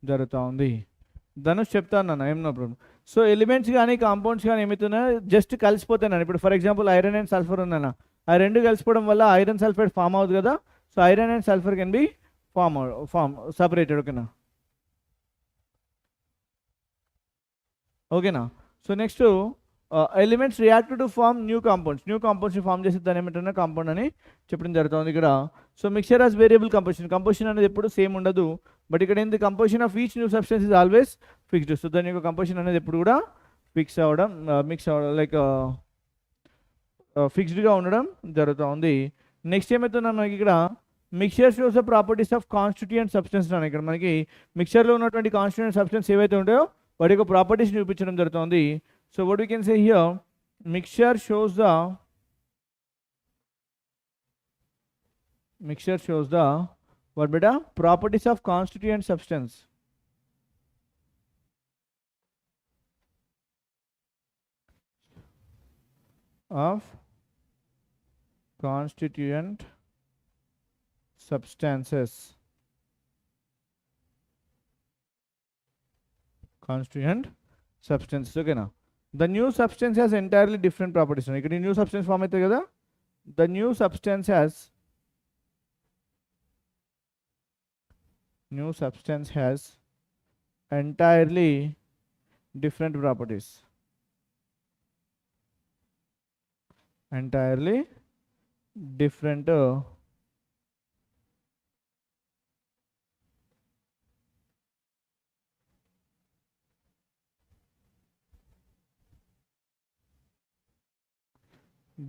జరుగుతూ ఉంది. ధనుష్ చెప్తాను నాన్న, ఏం no problem. So elements కానీ కాంపౌండ్స్ కానీ ఏమవుతున్నాయి, జస్ట్ కలిసిపోతాను. ఇప్పుడు for example iron and sulphur ఉందన్న, ఆ రెండు కలిసిపోవడం వల్ల ఐరన్ సల్ఫేట్ ఫామ్ అవుతుంది కదా. So iron and sulphur can be form separated. ఓకేనా, ఓకేనా. So next elements react to form new కాంపౌండ్స్ని ఫామ్ చేసి దాని ఏమంటున్నా కాంపౌండ్ అని చెప్పడం జరుగుతుంది ఇక్కడ. So mixture has variable composition అనేది ఎప్పుడు సేమ్ ఉండదు. బట్ ఇక్కడ ఏంటి, composition of each new substance is always fixed. So దాని యొక్క కంపోజిషన్ అనేది ఎప్పుడు కూడా మిక్స్ అవ్వడం లైక్ ఫిక్స్డ్గా ఉండడం జరుగుతూ ఉంది. నెక్స్ట్ ఏమవుతుందా మనకి ఇక్కడ mixture shows the properties of constituent substance అని. ఇక్కడ మనకి మిక్చర్లో ఉన్నటువంటి కాన్స్టిట్యూయెంట్ సబ్స్టెన్స్ ఏవైతే ఉంటాయో వాటి యొక్క ప్రాపర్టీస్ చూపించడం జరుగుతుంది. So what we can say here, mixture shows the what beta properties of constituent substance. Of constituent substances. Okay na. The new substance has entirely different properties. ఇక్కడ న్యూ సబ్స్టెన్స్ ఫామ్ అవుతుంది కదా, the new substance has new substance has entirely different properties. Entirely different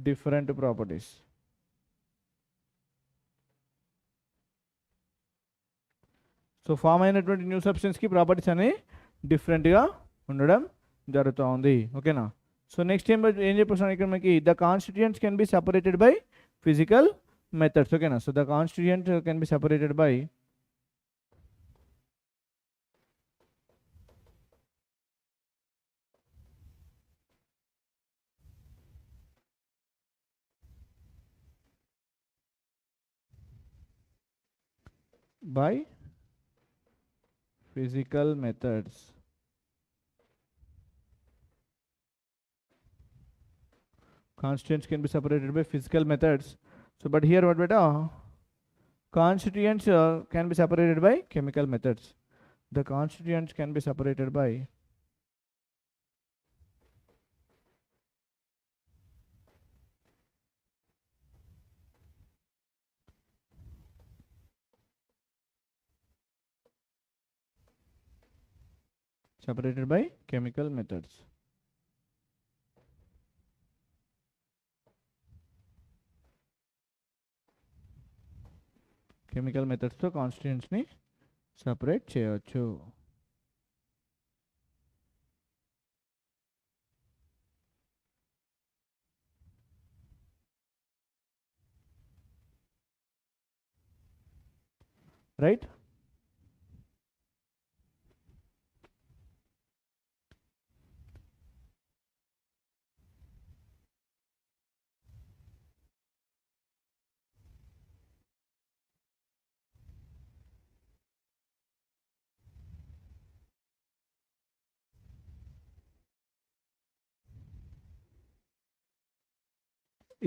different properties. So form అయినటువంటి new సబ్స్టెన్స్కి properties అనేవి డిఫరెంట్గా ఉండడం జరుగుతూ ఉంది. ఓకేనా? సో నెక్స్ట్ ఏం చెప్పేస్తాను ఇక్కడ మనకి the constituents can be separated by physical methods. ఓకేనా? So the constituent can be separated by physical methods. Constituents can be separated by physical methods. So but here what beta constituents can be separated by chemical methods. The constituents can be separated by chemical methods. Chemical మెథడ్స్తో కాన్స్టిట్యూయెంట్స్ని separate చేయవచ్చు. Right?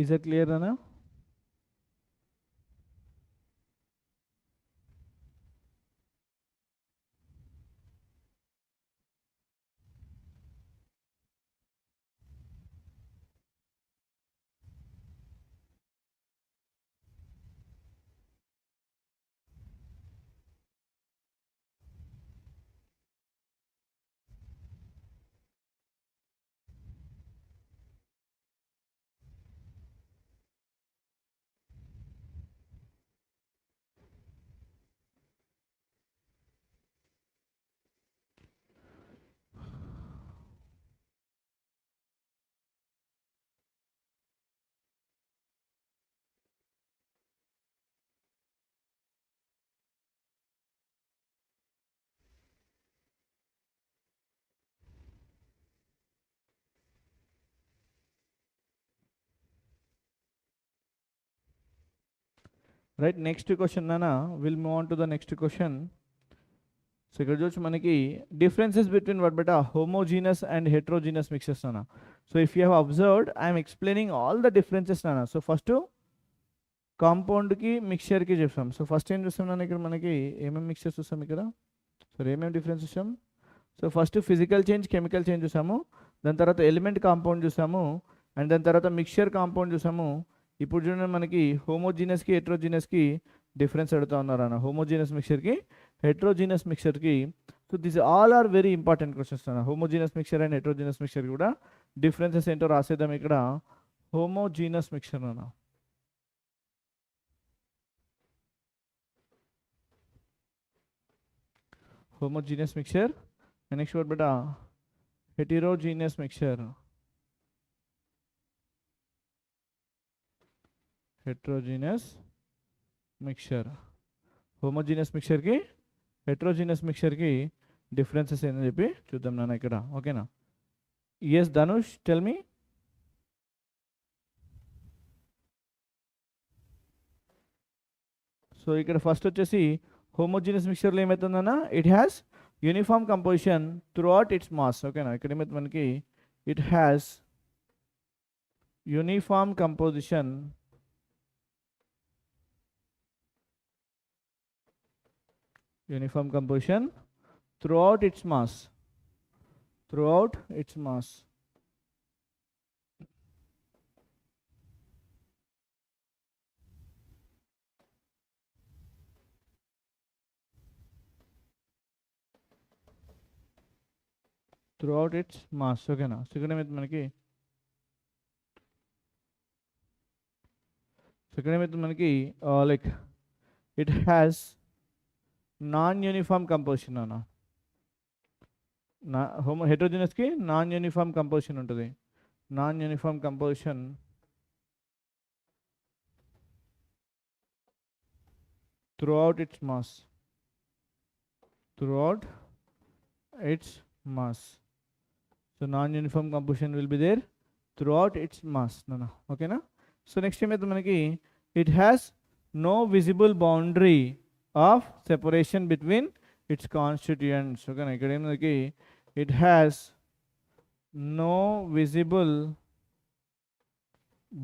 Is it clear, Rana? Right, next question నానా will move on to the next question. So ఇక్కడ చూసి మనకి differences between what బెటా homogeneous and heterogeneous mixes నానా. So if you have observed I'm explaining all the differences నానా. So first కాంపౌండ్కి మిక్చర్కి చూస్తాం. సో ఫస్ట్ ఏం చూస్తాం నాన్న ఇక్కడ మనకి ఏమేమి మిక్చర్స్ చూస్తాం ఇక్కడ. సో ఏమేమి డిఫరెన్స్ చూసాం. So first physical change, chemical change చూసాము. దాని తర్వాత ఎలిమెంట్ కాంపౌండ్ చూసాము. అండ్ దాని తర్వాత మిక్చర్ కాంపౌండ్ చూసాము. ఇప్పుడు చూడండి మనకి హోమోజీనస్కి హెట్రోజీనస్కి డిఫరెన్స్ అడుగుతా ఉన్నారు అన్న. హోమోజీనస్ మిక్చర్కి హెట్రోజీనస్ మిక్చర్కి. So this all are very important questions అన్న. Homogeneous mixture and heterogeneous mixture కూడా డిఫరెన్సెస్ ఏంటో రాసేద్దాం. ఇక్కడ హోమోజీనస్ మిక్చర్ అన్న. homogeneous mixture and next word beta heterogeneous mixture. Heterogeneous mixture. Homogeneous mixture ki heterogeneous mixture ki differences ఏందని చెప్పి చూద్దాం నాన్న ఇక్కడ. ఓకేనా? yes Dhanush, tell me. So ఇక్కడ ఫస్ట్ వచ్చేసి homogeneous mixture లో ఏమవుతుందన్న, it has uniform composition throughout its mass. ఓకేనా? ఇక్కడ ఏమవుతుంది మనకి, it has uniform composition uniform composition throughout its mass. Throughout its mass. Throughout its mass. ఓకేనా so ఇక్కడ ఏమైతే మనకి like it has non uniform composition అన్న హెటరోజెనస్కి నాన్ యూనిఫామ్ కంపోజిషన్ ఉంటుంది. Non uniform composition throughout its mass. Throughout its mass. So non-uniform composition will be there throughout its mass. No. Okay na? So next time it has no visible boundary of separation between its constituents. Okay na? It has no visible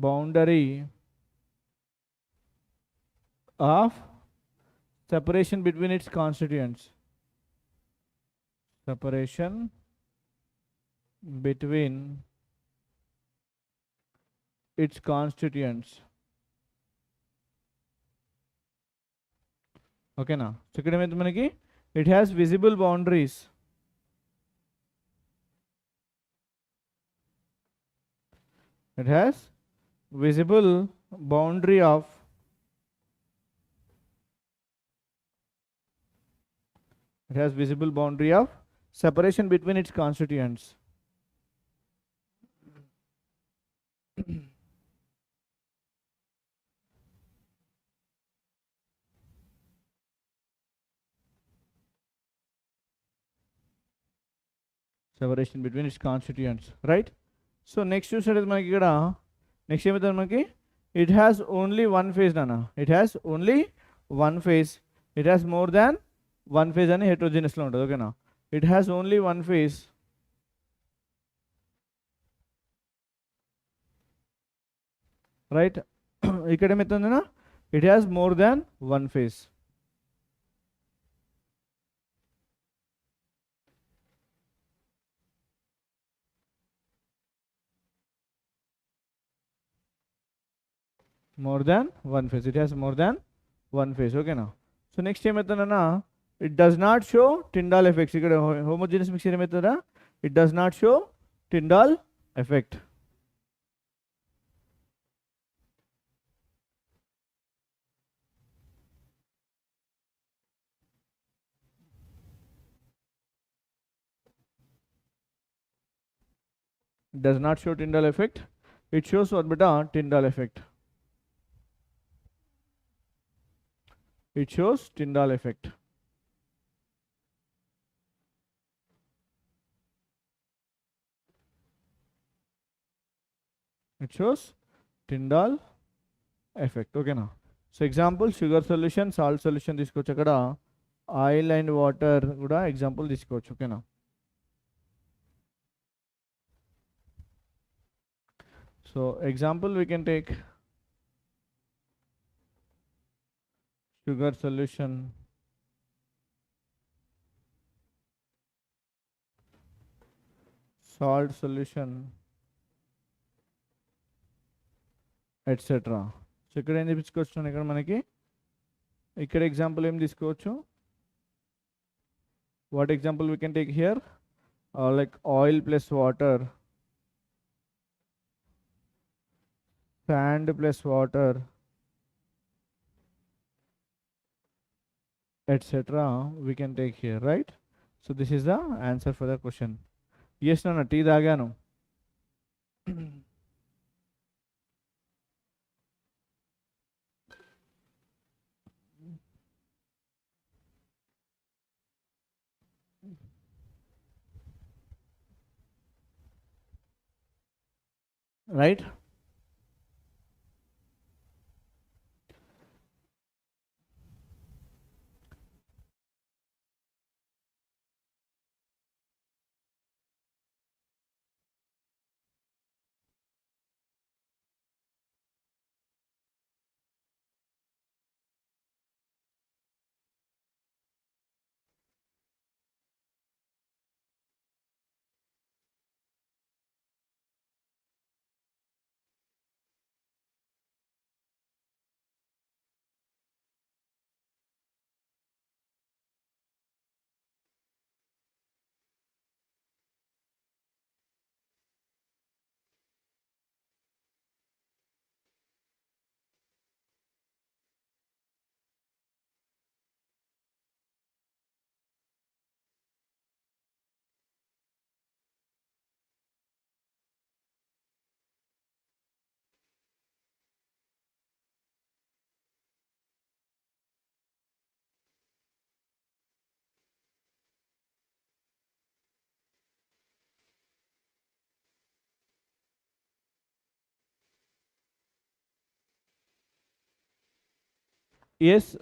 boundary of separation between its constituents. Separation between its constituents. Okay na? So ikkada ఏమైతే మనకి it has visible boundaries. It has visible boundary of separation between its constituents. Separation between its constituents, right? So next చూసేది మనకి ఇక్కడ next ఏమవుతుంది మనకి it has only one phase nana. It has only one phase. It has more than one phase అని heterogeneous లో ఉంటుంది. ఓకేనా? It has only one phase. Right? ఇక్కడ ఏమవుతుందన్నా it has more than one phase. More than one phase. It has more than one phase. Okay now. So next ఏమవుతుందన్నా it does not show Tyndall effects. ఇక్కడ homogeneous mixture ఏమవుతుందా it does not show Tyndall effect. It does not show Tyndall effect. It shows what beta Tyndall effect. It shows Tyndall effect. It shows Tyndall effect. Okay now. So example sugar solution, salt solution తీసుకోవచ్చు అక్కడ oil and water కూడా example తీసుకోవచ్చు. Okay now. So example we can take sugar solution, salt solution, etc. So ఇక్కడ ఏం తీసుకోవచ్చు ఇక్కడ మనకి ఇక్కడ ఎగ్జాంపుల్ ఏం తీసుకోవచ్చు what example we can take here like oil plus water, sand plus water, etc. we can take here, right? So this is the answer for the question. Yes no tea తాగాను. Right? Yes,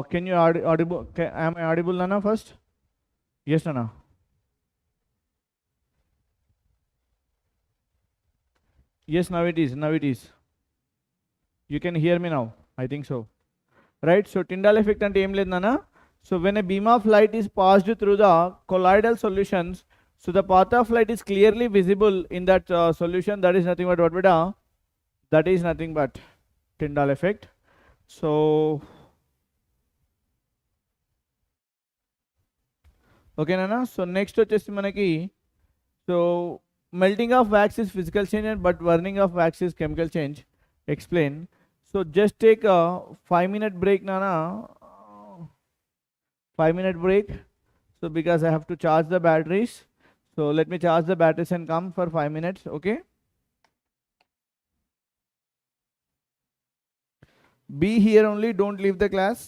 can you audible, am I audible, Nana, first? Yes, Nana. Yes, now it is, now it is. You can hear me now, I think so. Right, so Tyndall effect and aim లేదు Nana. So when a beam of light is passed through the colloidal solutions, so the path of light is clearly visible in that solution. That is nothing but what beta? That is nothing but Tyndall effect. So okay Nana, so next వచ్చేసి మనకి, so melting of wax is physical change and but burning of wax is chemical change. Explain. So just take a 5-minute break Nana. 5-minute break. So because I have to charge the batteries, so let me charge the batteries and come for 5 minutes. Okay, be here only, don't leave the class.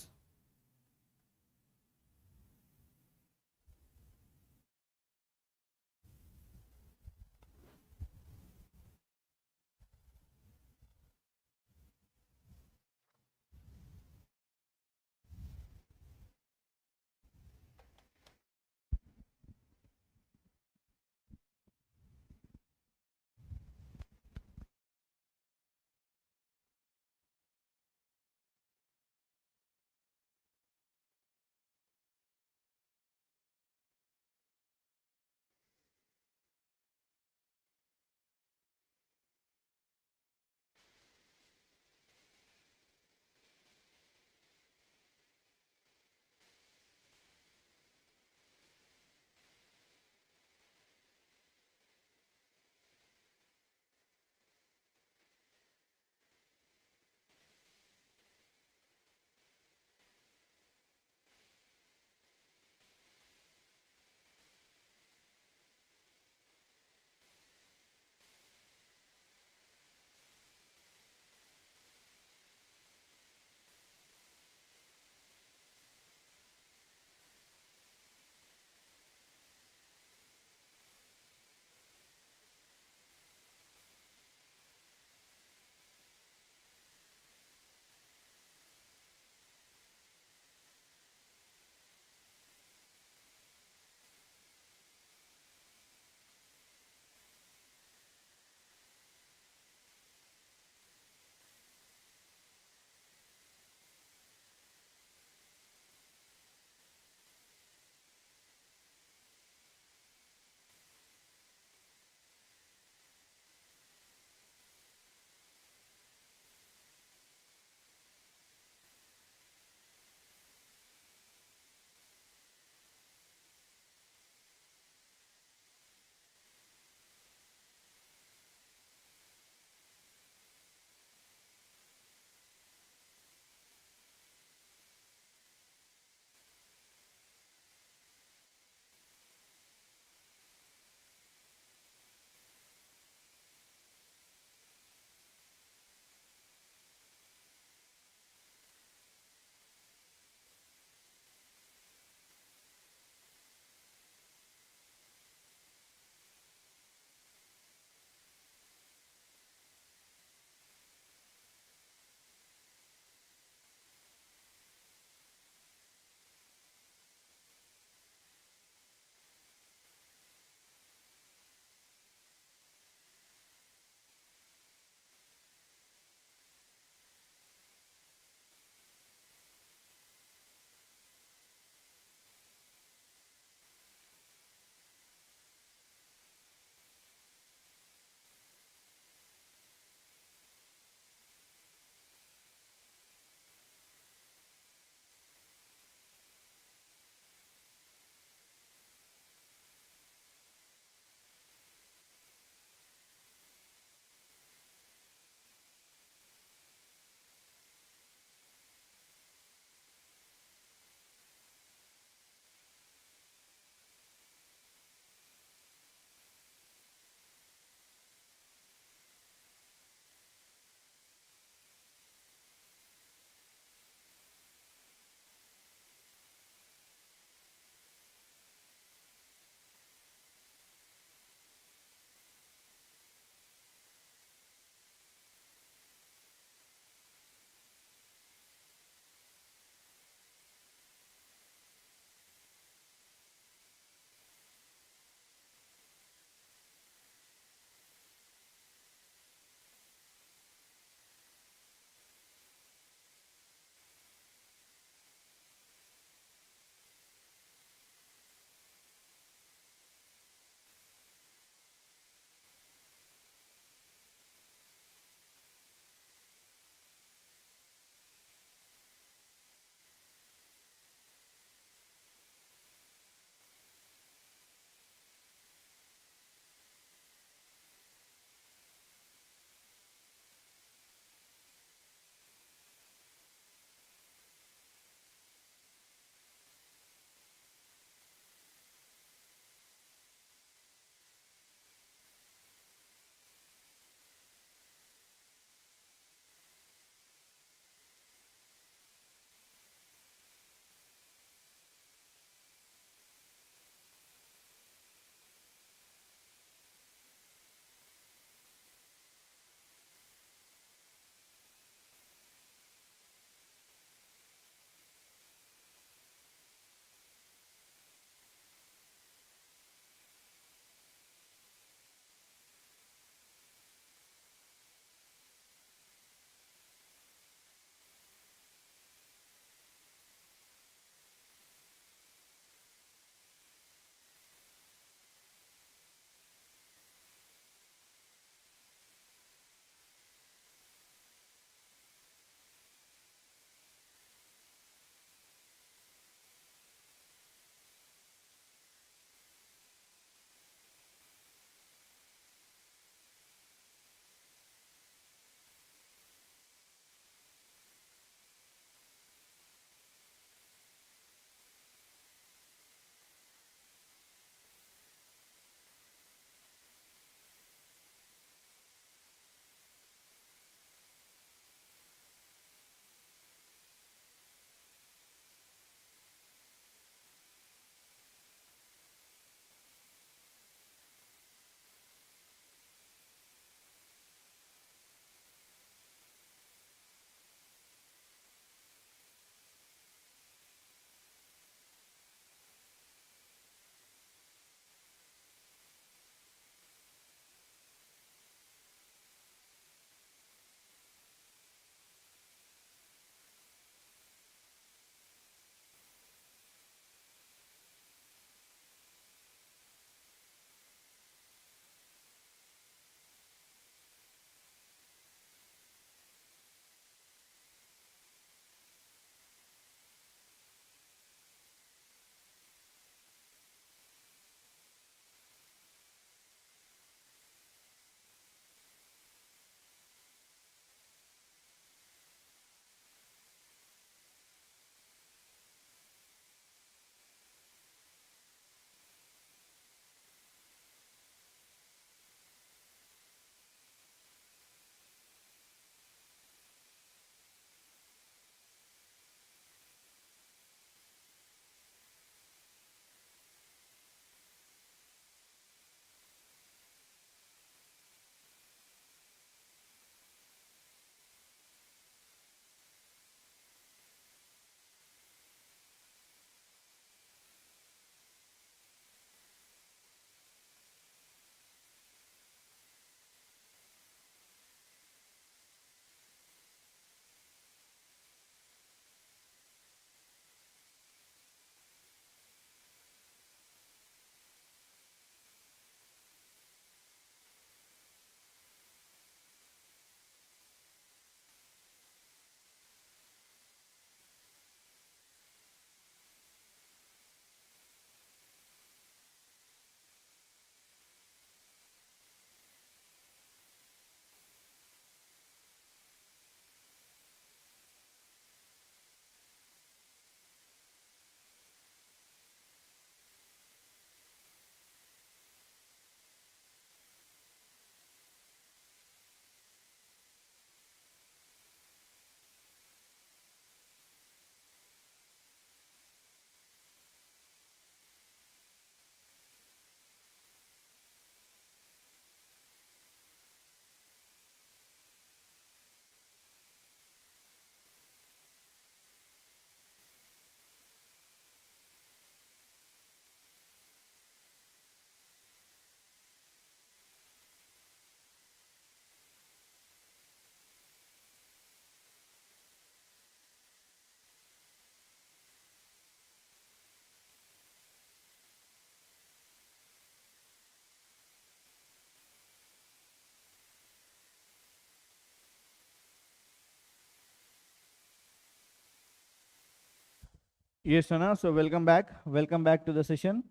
Yes, Anna. So welcome back. Welcome back to the session.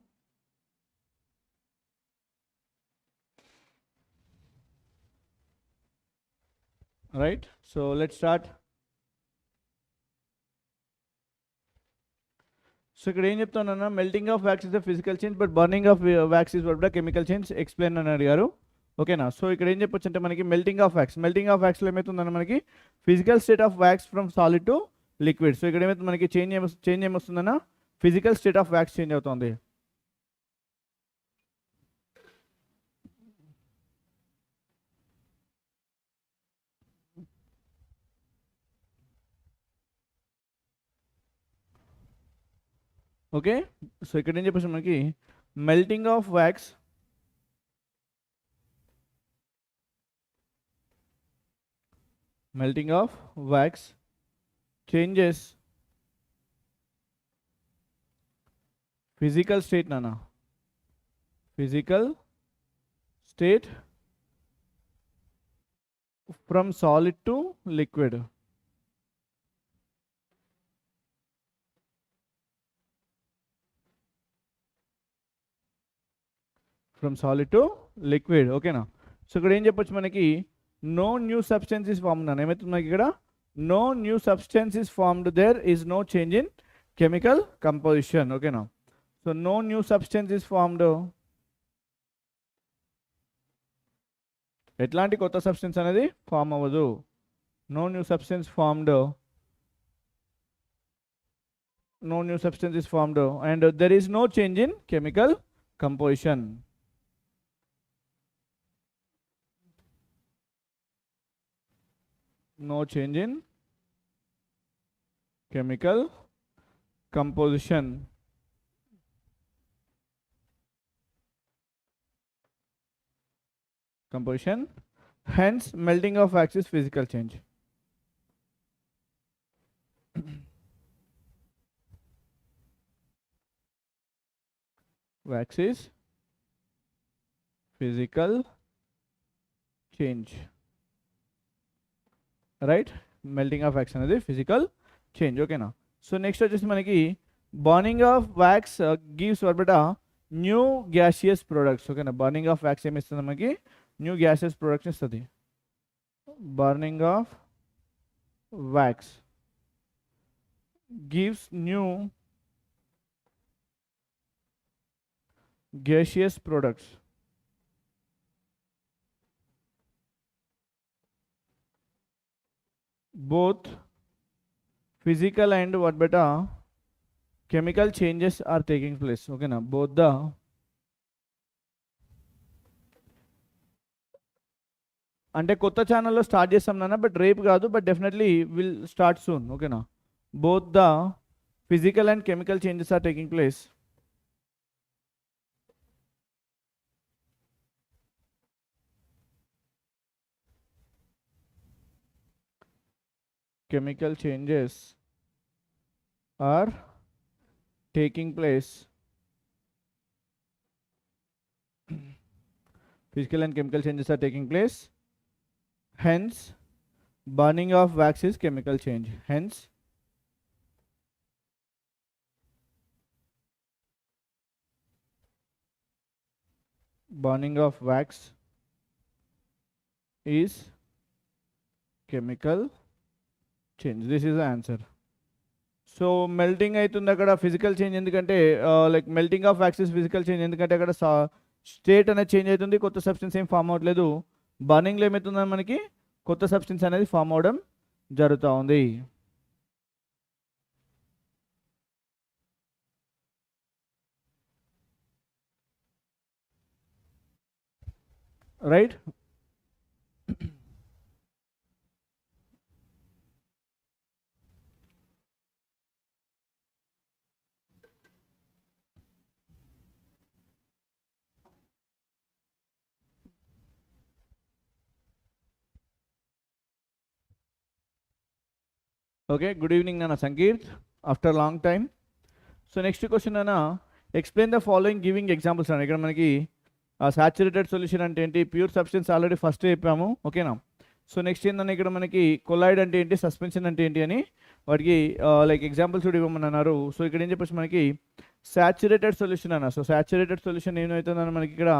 Right. So let's start. So ఇక్కడ ఏం చెప్తానన్నా, melting of wax is the physical change, but burning of wax is what the chemical change. Explain అని అడిగారు. ఓకేనా. So ఇక్కడ ఏం చెప్పొచ్చు అంటే మనకి మెల్టింగ్ ఆఫ్ వ్యాక్స్లో ఏమవుతుందన్న మనకి physical state of wax from solid to liquid. So ఇక్కడ ఏమైతే మనకి చేంజ్ ఏమొస్తుందన్న, physical state of wax change అవుతుంది. ఓకే. సో ఇక్కడ ఏం చెప్పేసి మనకి melting of wax changes physical state nana, physical state from solid to liquid. From solid to liquid. Okay na. So ఇక్కడ ఏం చెప్పొచ్చు మనకి, no new substance is formed అన్న. ఏమవుతుంది మనకి ఇక్కడ, no new substance is formed, there is no change in chemical composition. Okay na. So no new substance is formed. ఎట్లాంటి కొత్త సబ్స్టెన్స్ అనేది ఫామ్ అవ్వదు. no new substance formed, no new substance is formed, and there is no change in chemical composition. No change in chemical composition. Hence melting of wax is physical change. Wax is physical change. Right. Melting of wax అనేది physical change. ఓకేనా. So next వచ్చేసి మనకి burning of wax gives వర్బట new gaseous products. ఓకేనా. Burning of wax ఏమి ఇస్తుంది మనకి, new gaseous products ఇస్తుంది. Burning of wax gives new gaseous products. Both physical and what beta chemical changes are taking place. Okay na, both the అంటే కొత్త ఛానల్లో start చేస్తాం నాన్న, బట్ రేపు కాదు, but definitely will start soon. ఓకేనా. Both the physical and chemical changes are taking place. Chemical changes are taking place. Physical and chemical changes are taking place. Hence, burning of wax is chemical change. Hence, burning of wax is chemical change. This is the answer. So melting అవుతుంది అక్కడ physical change, ఎందుకంటే like melting of wax is physical change, ఎందుకంటే అక్కడ state అనేది change అవుతుంది, కొత్త substance ఏం form అవ్వట్లేదు. బర్నింగ్లో ఏమవుతుందని మనకి కొత్త సబ్స్టెన్స్ అనేది ఫామ్ అవడం జరుగుతూ ఉంది. రైట్. ఓకే. గుడ్ ఈవినింగ్ నాన్న Sankeerth, after long time. So next question అన్న, explain the following giving examples అన్న. ఇక్కడ మనకి సాచురేటెడ్ సొల్యూషన్ అంటే ఏంటి, ప్యూర్ సబ్స్టెన్స్ ఆల్రెడీ ఫస్ట్ చెప్పాము. ఓకేనా. సో నెక్స్ట్ ఏంటంటే ఇక్కడ మనకి కొలాయిడ్ అంటే ఏంటి, సస్పెన్షన్ అంటే ఏంటి అని వాటికి లైక్ ఎగ్జాంపుల్స్ కూడా ఇవ్వమన్నారు. సో ఇక్కడ ఏం చెప్పేసి మనకి సాచురేటెడ్ సొల్యూషన్ అన్న. సో సాచురేటెడ్ సొల్యూషన్ ఏమవుతుందన్న మనకి ఇక్కడ.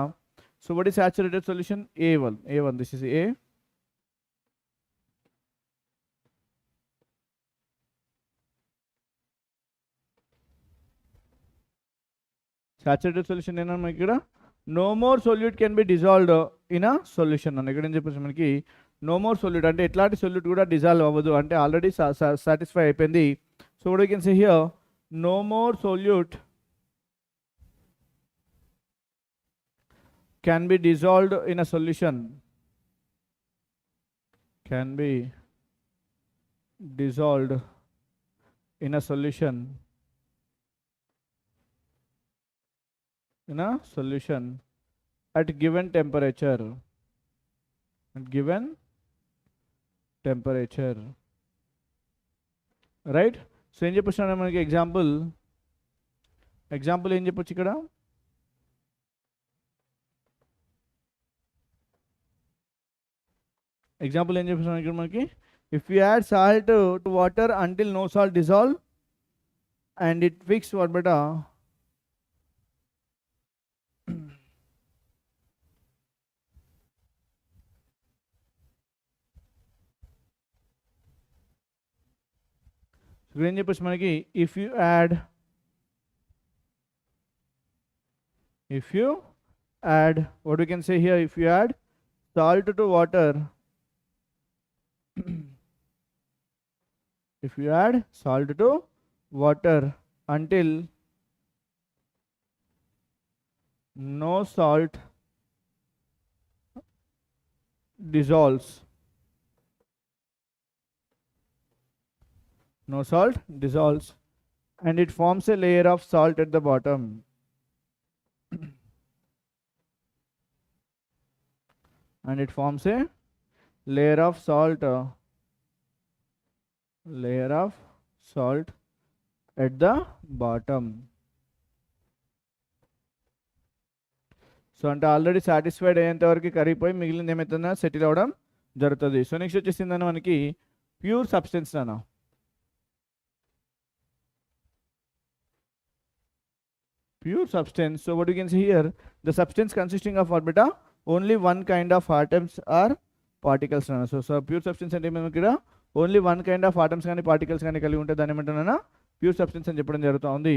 So what is saturated solution? A1 this is A. Saturated solution ఏంటన్నా మనకి ఇక్కడ no more solute can be dissolved in a solution అన్న. ఇక్కడ ఏం చెప్పేసి మనకి నో మోర్ సొల్యూట్ అంటే ఎట్లాంటి సొల్యూట్ కూడా డిజాల్వ్ అవ్వదు, అంటే ఆల్రెడీ సాటిస్ఫై అయిపోయింది. So what you can say here, no more solute can be dissolved in a solution, can be dissolved in a solution, in a solution at given temperature, at given temperature, right? So ఏం చెప్పొచ్చు మనకి example ఏం చెప్పొచ్చు ఇక్కడ, example ఏం చెప్పేసాను ఇక్కడ మనకి, if you add salt to water until no salt dissolve and it fix what బెటా ఇక్కడ ఏం చెప్పేసి మనకి, if you add what we can say here, if you add salt to water, if you add salt to water until no salt dissolves, and it forms a layer of salt at the bottom, and it forms a layer of salt at the bottom. So అంటే already satisfied అయ్యేంత వరకు కరిగిపోయి మిగిలింది ఏమవుతుందో settle అవ్వడం జరుగుతుంది. So next వచ్చేసిందని మనకి ప్యూర్ సబ్స్టెన్స్ అన్న. Pure substance, so what you can see here, the substance consisting of what beta, only one kind of atoms or particles అన్న. సో ప్యూర్ సబ్స్టెన్స్ అంటే మనకి ఇక్కడ only one kind of atoms కానీ particles కానీ కలిగి ఉంటే దాన్ని ఏమంటున్నా ప్యూర్ సబ్స్టెన్స్ అని చెప్పడం జరుగుతూ ఉంది.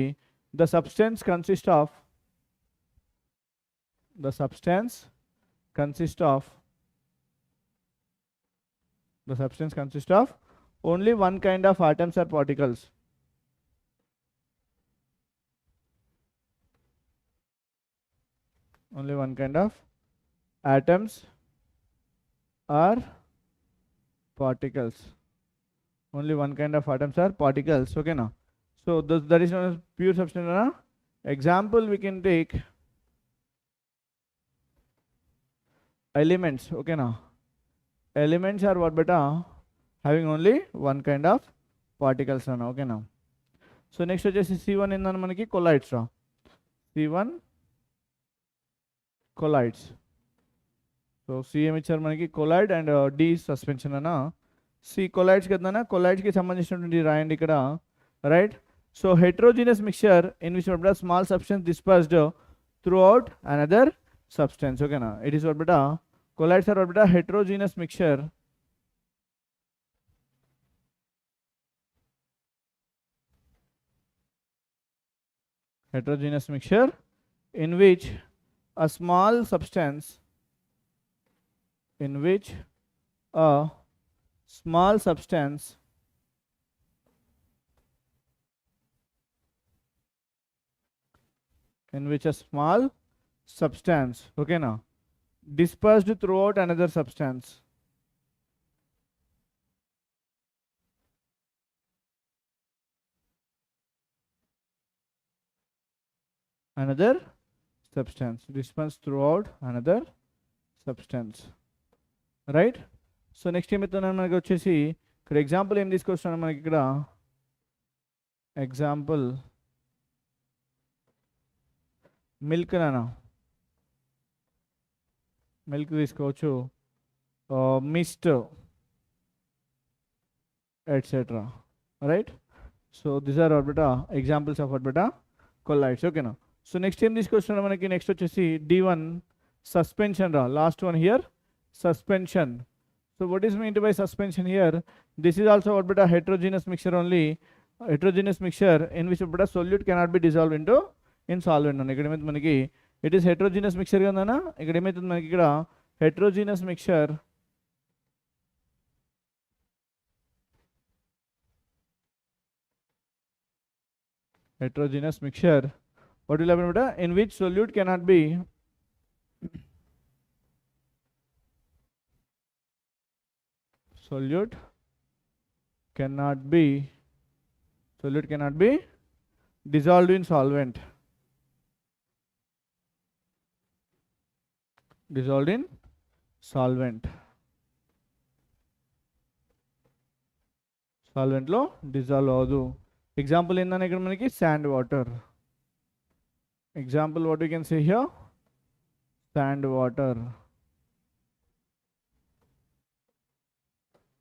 The substance consist of only one kind of atoms or particles. Only one kind of atoms or particles. Only one kind of atoms or particles. Okay now. So that is known as pure substance. Example we can take elements. Okay now. Elements are what beta? Having only one kind of particles. Okay now. So next వచ్చేసి C1 ఏందన్న మనకి colloids. C1 colloids. So C ఏమి ఇచ్చారు మనకి colloid and D suspension అన్న. C colloids కదా, కొలాయిడ్స్కి సంబంధించినటువంటి రాయండి ఇక్కడ, right. So heterogeneous mixture in which బెటా small substance dispersed throughout another substance. ఓకేనా, ఇట్ ఈస్ వాట్ బెటా కొలాయిడ్స్ ఆర్ వాట్ బెటా heterogeneous mixture. Heterogeneous mixture in which a small substance in which a small substance okay now dispersed throughout another substance. Another substance dispersed throughout another substance, right. So next ఏమవుతుందని మనకి వచ్చేసి ఇక్కడ example ఏం తీసుకొస్తున్నాను మనకి ఇక్కడ example milk నానా, milk తీసుకోవచ్చు, mist etc. Right? So these are what beta examples of what beta colloids. Okay now. So next time this question manaki next వచ్చేసి D1 suspension ra. Last one here suspension. So what is meant by suspension here? This is also what beta heterogeneous mixture only. Heterogeneous mixture in which what beta solute cannot be dissolved into in solvent. ఇక్కడ ఏమైతే మనకి it is heterogeneous mixture కదనా ఇక్కడ ఏమైతుంది మనకి ఇక్కడ heterogeneous mixture what will happen beta in which solute cannot be solute cannot be dissolved in solvent. Dissolved in solvent. Solvent లో dissolve అవదు. Example ఏంటంటే ఇక్కడ మనకి sand water. Example what we can say here sand water.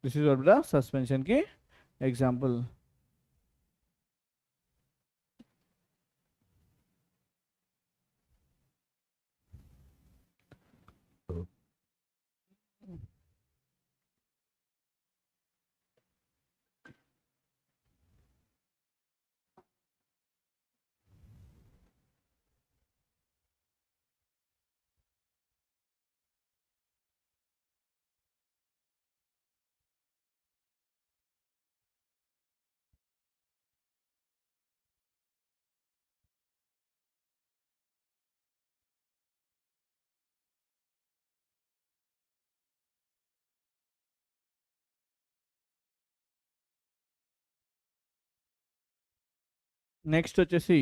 This is what the suspension ki example. Next వచ్చేసి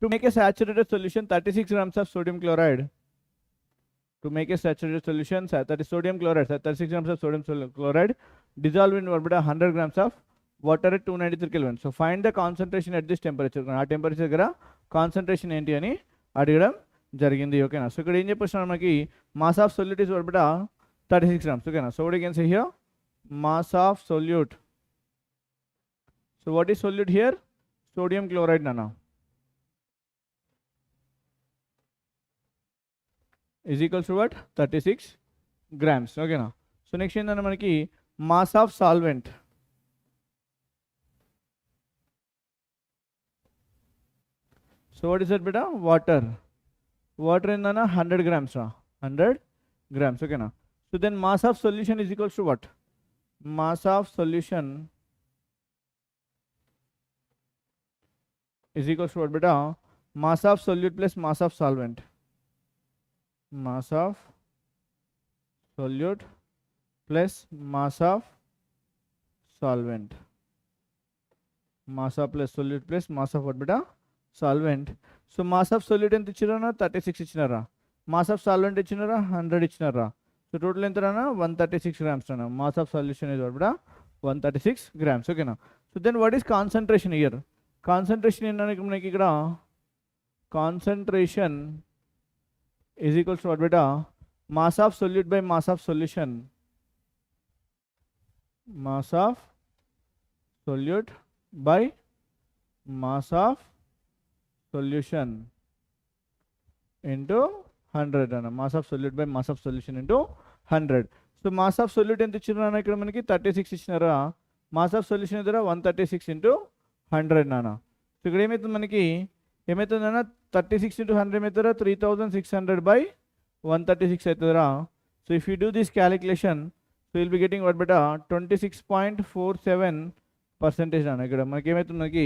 to make a saturated solution 36 grams of sodium chloride. To make a saturated solution that is sodium chloride 36 grams of sodium chloride dissolved in 100 grams of water at 293 Kelvin. So find the concentration at this temperature. ఆ temperature దగ్గర concentration ఏంటి అని అడగడం జరిగింది. ఓకేనా. So ఇక్కడ ఏం చెప్పొచ్చున్నాను మనకి మాస్ ఆఫ్ సొల్యూట్ ఇస్ వరబట 36 grams. ఓకేనా. So what you can say here mass of solute. So what is solute here? Sodium chloride nana is equals to what? 36 grams. Okay na. So next ఏంటంటే మనకి mass of solvent. So what is that beta? Water. Water ఏంటన్నా 100 grams ra 100 grams. Okay na. So then mass of solution is equals to what? Mass of solution is equals to what beta? Mass of solute plus mass of solvent. Mass of solute plus mass of solvent. Mass of plus solute plus mass of what beta? Solvent. So mass of solute ఎంత ఇచ్చినారా 36 ఇచ్చినారా, mass of solvent ఇచ్చినారా 100 ఇచ్చినారా. So total ఎంత రానా 136 grams రానా. mass of solution is what beta? 136 grams. ఓకేనా. So then what is concentration here? Concentration ఏంటంటే మనకి ఇక్కడ concentration is equals to what beta? Mass of solute by mass of solution. Mass of solute by mass of solution into 100 అన్న. mass of solute by mass of solution into 100. So mass of solute ఎంత ఇచ్చినారా ఇక్కడ మనకి 36 ఇచ్చినారా, mass of solution దగ్గర 136 into 100 నానా. So ఇక్కడ ఏమవుతుంది మనకి ఏమవుతుందన్నా 36 into 100 ఏమవుతుందా 3600 by 136 అవుతుందిరా. So if you do this calculation so will be getting what బెటా 26.47% అన్న. ఇక్కడ మనకి ఏమవుతుంది మనకి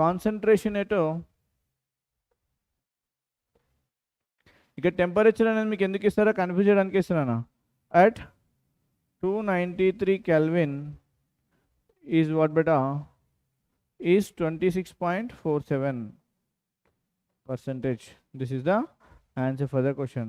కాన్సన్ట్రేషన్ ఏటో ఇక్కడ టెంపరేచర్ అనేది మీకు ఎందుకు ఇస్తారో కన్ఫ్యూజ్ చేయడానికి ఇస్తున్నాను. At 293 Kelvin is what beta is 26.47%. This is the answer for the question.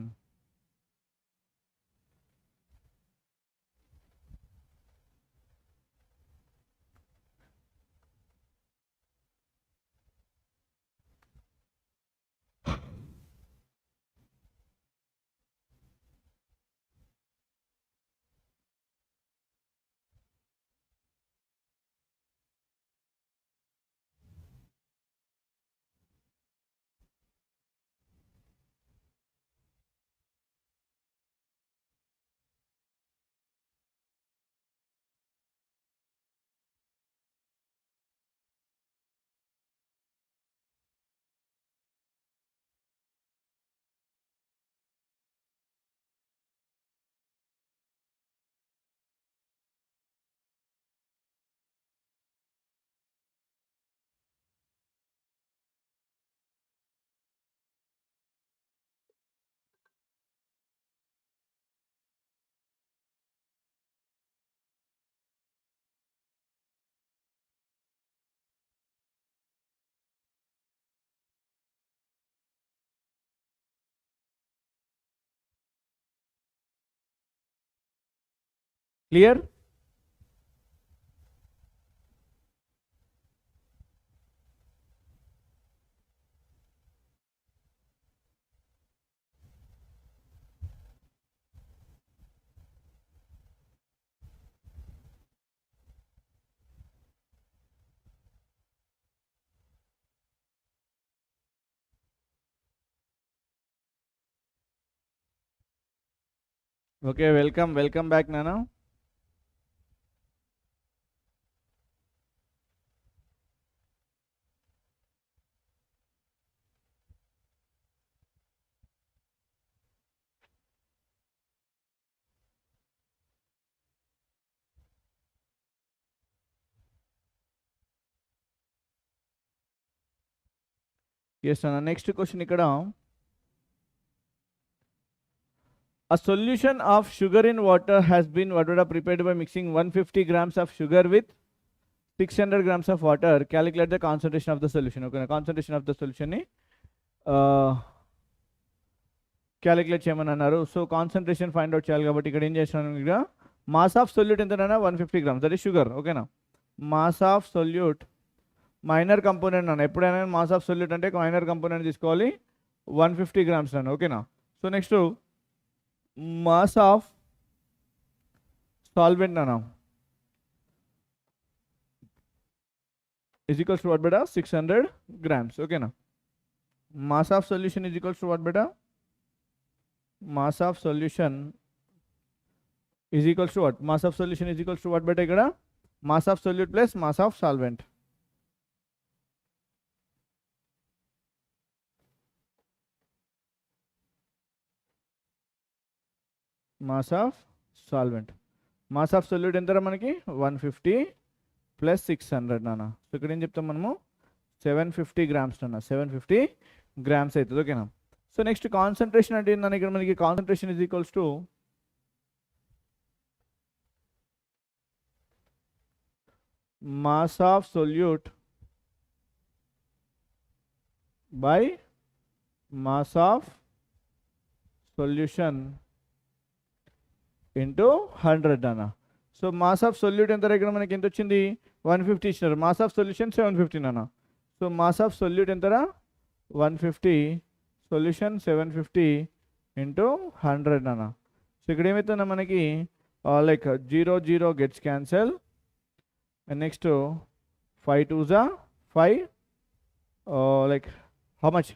Clear? Okay, welcome back, Nana. Yes, Nana. Next question ikkada. A solution of sugar in water has been prepared by mixing 150 grams of sugar with 600 grams of water. Calculate the concentration of the solution. Okay, concentration of the solution ni calculate చేయమని అన్నారు. So concentration find out చేయాలి కాబట్టి ఇక్కడ ఏం చేస్తున్నాను, ఇక్కడ mass of solute ఎంతనైనా 150 grams, that is sugar. ఓకేనా, mass of solute minor component అన్న, ఎప్పుడైనా మాస్ ఆఫ్ సొల్యూట్ అంటే మైనర్ కంపోనెంట్ తీసుకోవాలి, 150 గ్రామ్స్ అన్న. ఓకేనా, so next mass of solvent అన్న is equals to what beta, 600 grams. ఓకేనా, mass of solution is equals to what beta, mass of solution is equals to what, mass of solution is equals to what beta, ikkada mass of solute plus mass of solvent. Mass of solvent, mass of solute entara manaki 150 plus 600 నాన్న. So ఇక్కడ ఏం చెప్తాం మనము, 750 grams నాన్న, 750 grams అవుతుంది. ఓకేనా, so next concentration అంటే ఏంటన్నా, ఇక్కడ మనకి concentration is equals to mass of solute by mass of solution into 100 అన్న. సో మాస్ ఆఫ్ సొల్యూట్ ఎంత, ఇక్కడ మనకి ఎంత వచ్చింది, 150 ఇచ్చినారు, మాస్ ఆఫ్ సొల్యూషన్ 750 అన్న. సో మాస్ ఆఫ్ సొల్యూట్ ఎంతరా, 150, సొల్యూషన్ 750 ఇంటూ 100 అన్న. సో ఇక్కడ ఏమవుతుందా మనకి, like 0 0 gets cancel, and next 5 2 జా 5, like how much,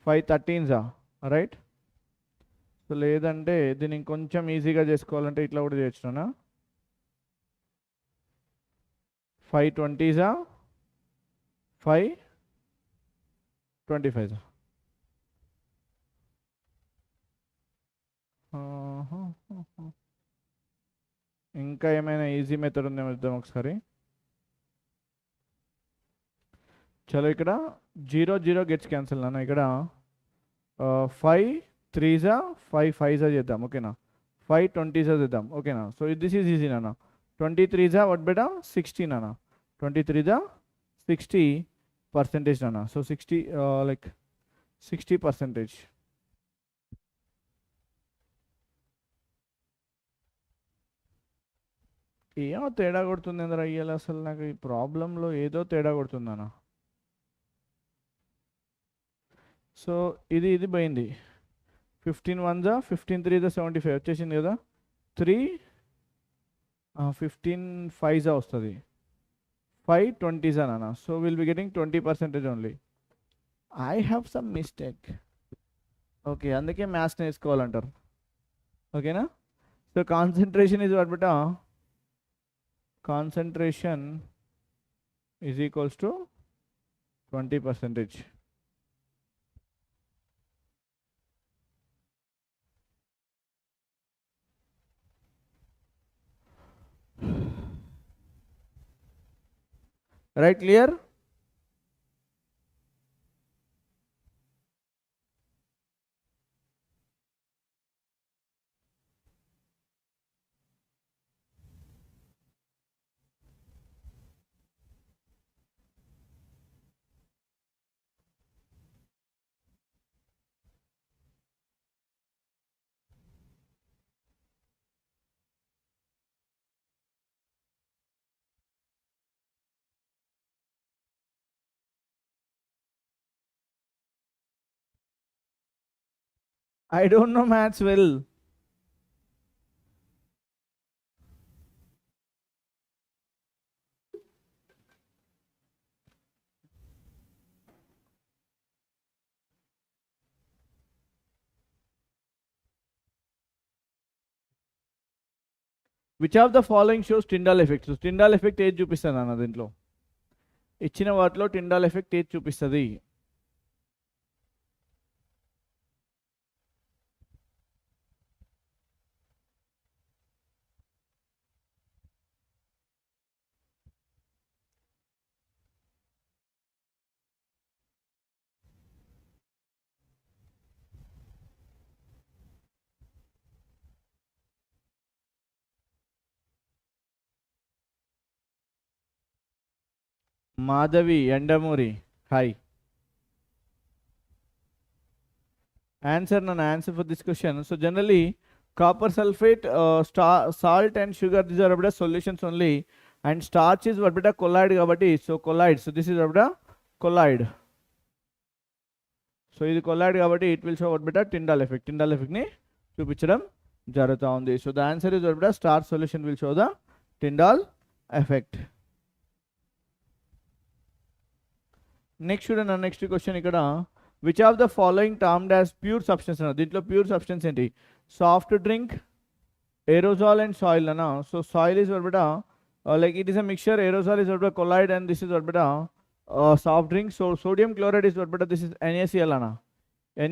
5 13 right. So లేదంటే దీన్ని ఇంకొంచెం ఈజీగా చేసుకోవాలంటే ఇట్లా కూడా చేయొచ్చునా, 5 20 5 25 ఇంకా ఏమైనా ఈజీ మెథడ్ ఉందేమో చూద్దాం ఒకసారి. చలో ఇక్కడ 0 0 గెట్స్ క్యాన్సిల్ అన్న, ఇక్కడ 5 3 5 5 చేద్దాం. ఓకేనా, 5 20 చేద్దాం. ఓకేనా, సో దిస్ ఈజ్ ఈజీ నాన్న. 23 వాట్ బెటా 16 అన్న, 23 60% నాన్న. So 60 like 60%. ఏమో తేడా కొడుతుంది అందరూ అయ్యాలి, అసలు నాకు ఈ ప్రాబ్లంలో ఏదో తేడా కొడుతుందన్న. సో ఇది పోయింది, 15 1 15 3 75 వచ్చేసింది కదా, 3 15 5 వస్తుంది, 5 20 అన్న. So will be getting 20% only. I have some mistake. Okay, అందుకే మ్యాథ్స్ నేర్చుకోవాలంటారు. ఓకేనా, so concentration is what beta, concentration is equals to 20%. right, clear? I don't know maths well. Which of the following shows Tyndall effect? So Tyndall effect ఏది చూపిస్తుంది అన్న దీంట్లో? ఇచ్చిన వాటిలో Tyndall effect ఏది చూపిస్తుంది? Madhavi Yandamuri hi. Answer none. Answer for this question. So generally, copper sulfate, salt and sugar, these are about solutions only, and starch is what beta collide kabatti. So collide. So this is what collide. So this collide kabatti, it will show what beta Tyndall effect. Tyndall effect ni చూపించడం జరుగుతా ఉంది. So the answer is what beta starch solution will show the Tyndall effect. Next student, next question ikkada. Which of the following termed as pure substance? దీంట్లో pure substance ఏంటి? Soft drink, aerosol and soil అన్న. So soil is what beta like it is a mixture, aerosol is what beta collide, and this is what beta soft drink. So sodium chloride is what beta, this is NaCl అన్న.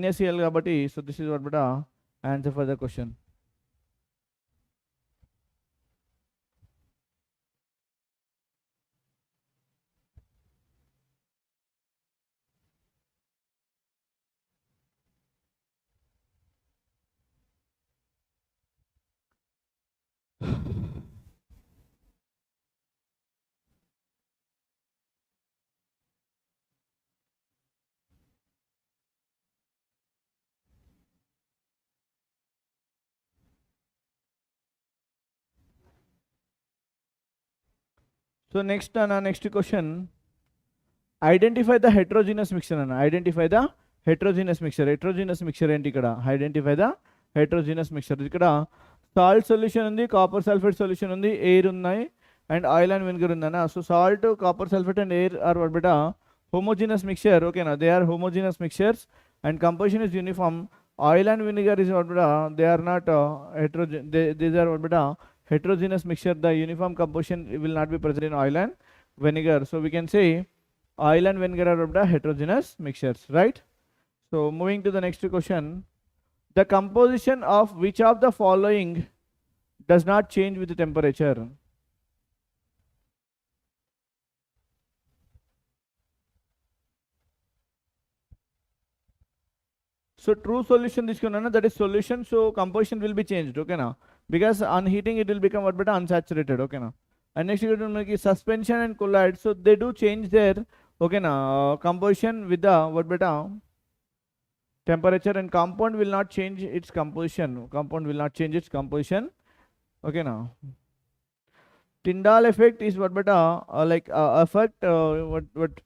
NaCl కాబట్టి, so this is what beta answer for the question. So next question, identify the heterogeneous mixture అన్న. Identify the heterogeneous mixture. Heterogeneous mixture ఏంటి ఇక్కడ? Identify the heterogeneous mixture. ఇక్కడ salt solution ఉంది, copper sulphate solution ఉంది, air ఉన్నాయి, and oil and vinegar ఉందన్న. So salt, copper sulphate and air are what beta homogeneous mixture. Okay na, they are homogeneous mixtures and composition is uniform. Oil and vinegar is what beta, they are not these are what beta heterogeneous mixture. The uniform composition will not be present in oil and vinegar. So we can say oil and vinegar are what beta heterogeneous mixtures, right? So moving to the next question, the composition of which of the following does not change with the temperature? So true solution తీసుకున్నాను, that is solution, so composition will be changed, okay na, because on heating it will become what beta unsaturated, okay na. And next మనకి suspension and collide, so they do change their okay na composition with the what beta temperature, and compound will not change its composition. Compound will not change its composition, okay na. Tyndall effect is what beta like effect what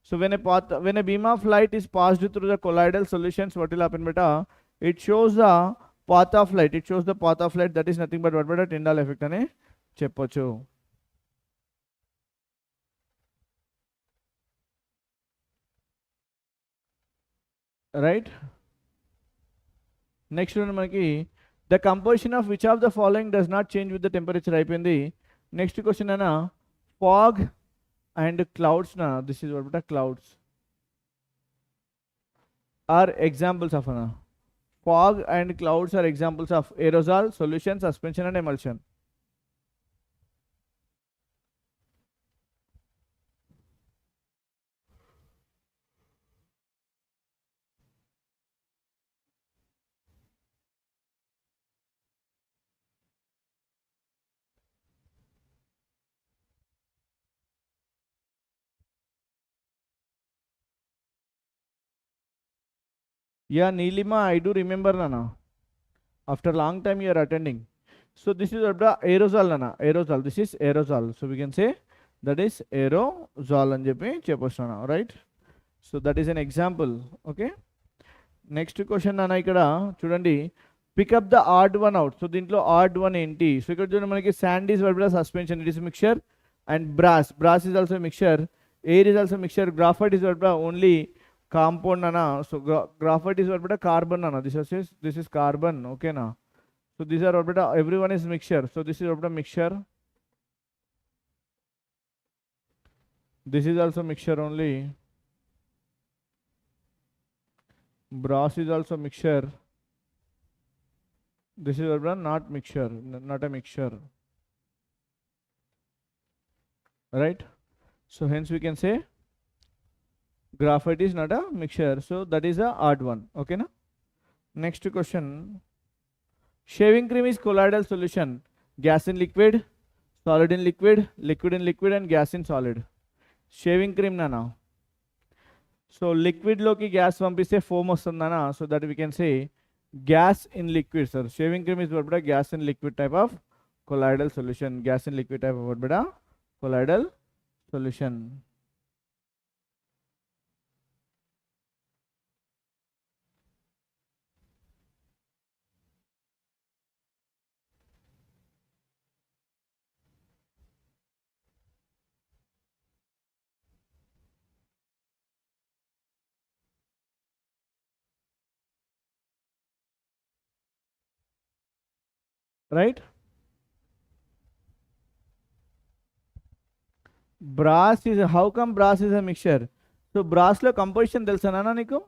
so when a beam of light is passed through the colloidal solutions, what will happen beta? It shows the path of light. It shows the path of light. That is nothing but what beta Tyndall effect ani చెప్పొచ్చు. Right? Next one మనకి the composition of which of the following does not change with the temperature అయిపోయింది. Next question అన్న, fog and clouds na, this is what beta clouds are examples of na. Fog and clouds are examples of aerosol, solution, suspension and emulsion. Yeah, Neelima, I do remember Nana. After long time you are attending. So this is what the aerosol Nana. Aerosol. This is aerosol. So we can say that is aerosol and right? So that is an example. Okay. Next question అన్న ఇక్కడ చూడండి, pick up the odd one out. So దీంట్లో odd one ఏంటి? So ఇక్కడ చూడండి మనకి sand is వర్బ్ suspension, it is mixture, and brass is also mixture, air is also mixture, graphite is వర్బ్ ఓన్లీ కాంపౌండ్ అన్న. సో గ్రాఫైట్ ఈజ్ వర్బ్ carbon అన్న, దిస్ ఇస్ కార్బన్, ఓకేనా. సో దీస్ ఆర్ వర్బ్ every one is mixture, so this is వర్బ్ mixture, this is also mixture only, brass is also mixture, this is not mixture, not a mixture, right? So hence we can say graphite is not a mixture, so that is a odd one, okay na. Next question, shaving cream is colloidal solution, gas in liquid, solid in liquid, liquid in liquid, and gas in solid. Shaving cream నానా, so లిక్విడ్లోకి gas పంపిస్తే foam వస్తుందనా, so that we can say gas in liquid sir. Shaving cream is వర్బ్ gas in liquid type of colloidal solution, gas in liquid type of వర్బ్ colloidal solution. Right? Brass is, how come brass is a mixture? So brass lo composition తెలుసా నాన్న నీకు?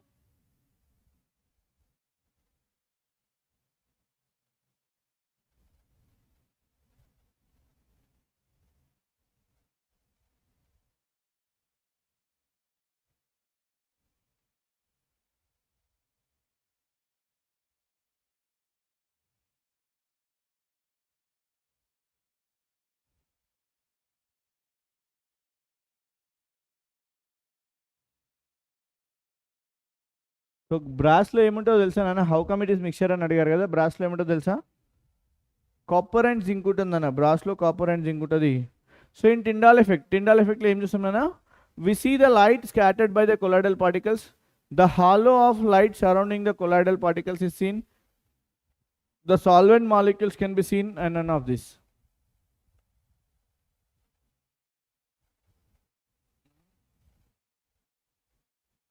So బ్రాస్లో ఏముంటుందో తెలుసా నాన్న? How come it is mixture అని అడిగారు కదా, బ్రాస్లో ఏముంటుందో తెలుసా? కాపర్ అండ్ జింక్ ఉంటుందన్న, బ్రాస్లో కాపర్ అండ్ జింక్ ఉంటుంది. సో ఇన్ టిండాల్ ఎఫెక్ట్లో ఏం చూస్తాం నాన్న? We see the light scattered by the colloidal particles, the halo of light surrounding the colloidal particles is seen, the solvent molecules can be seen, and none of this.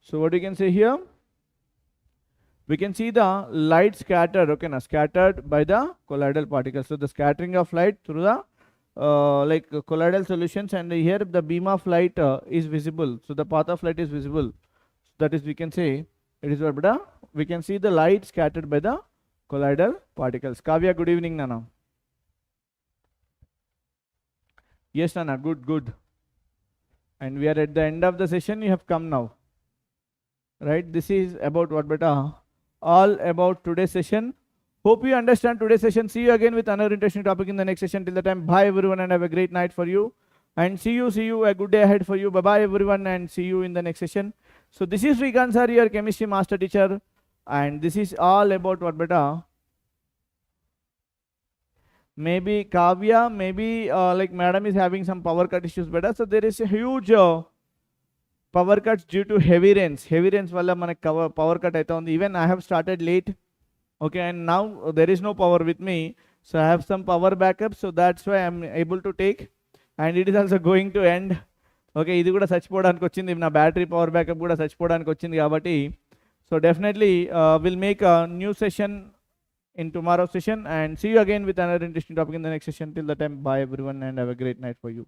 So what you can say here? We can see the light scattered, okay na, scattered by the colloidal particles. So the scattering of light through the like colloidal solutions, and here the beam of light is visible. So the path of light is visible. So that is, we can say it is what, we can see the light scattered by the colloidal particles. Kavya, good evening Nana. Yes Nana, good. And we are at the end of the session. You have come now, right? This is about what beta, all about today's session. Hope you understand today's session. See you again with another interesting topic in the next session. Till the time, bye everyone, and have a great night for you, and see you a good day ahead for you. Bye bye everyone, and see you in the next session. So this is Srikanth sir, your chemistry master teacher, and this is all about what beta, maybe Kavya, maybe like madam is having some power cut issues beta. So there is a huge power cuts due to heavy rains వల్ల మనకి power cut అయితే ఉంది. Even I have started late, okay, and now there is no power with me, so I have some power backup, so that's why I'm able to take, and it is also going to end. Okay, ఇది కూడా చచ్చిపోవడానికి వచ్చింది, నా battery power backup కూడా చచ్చిపోవడానికి వచ్చింది కాబట్టి, so definitely we'll make a new session in tomorrow's session, and see you again with another interesting topic in the next session. Till the time, bye everyone, and have a great night for you.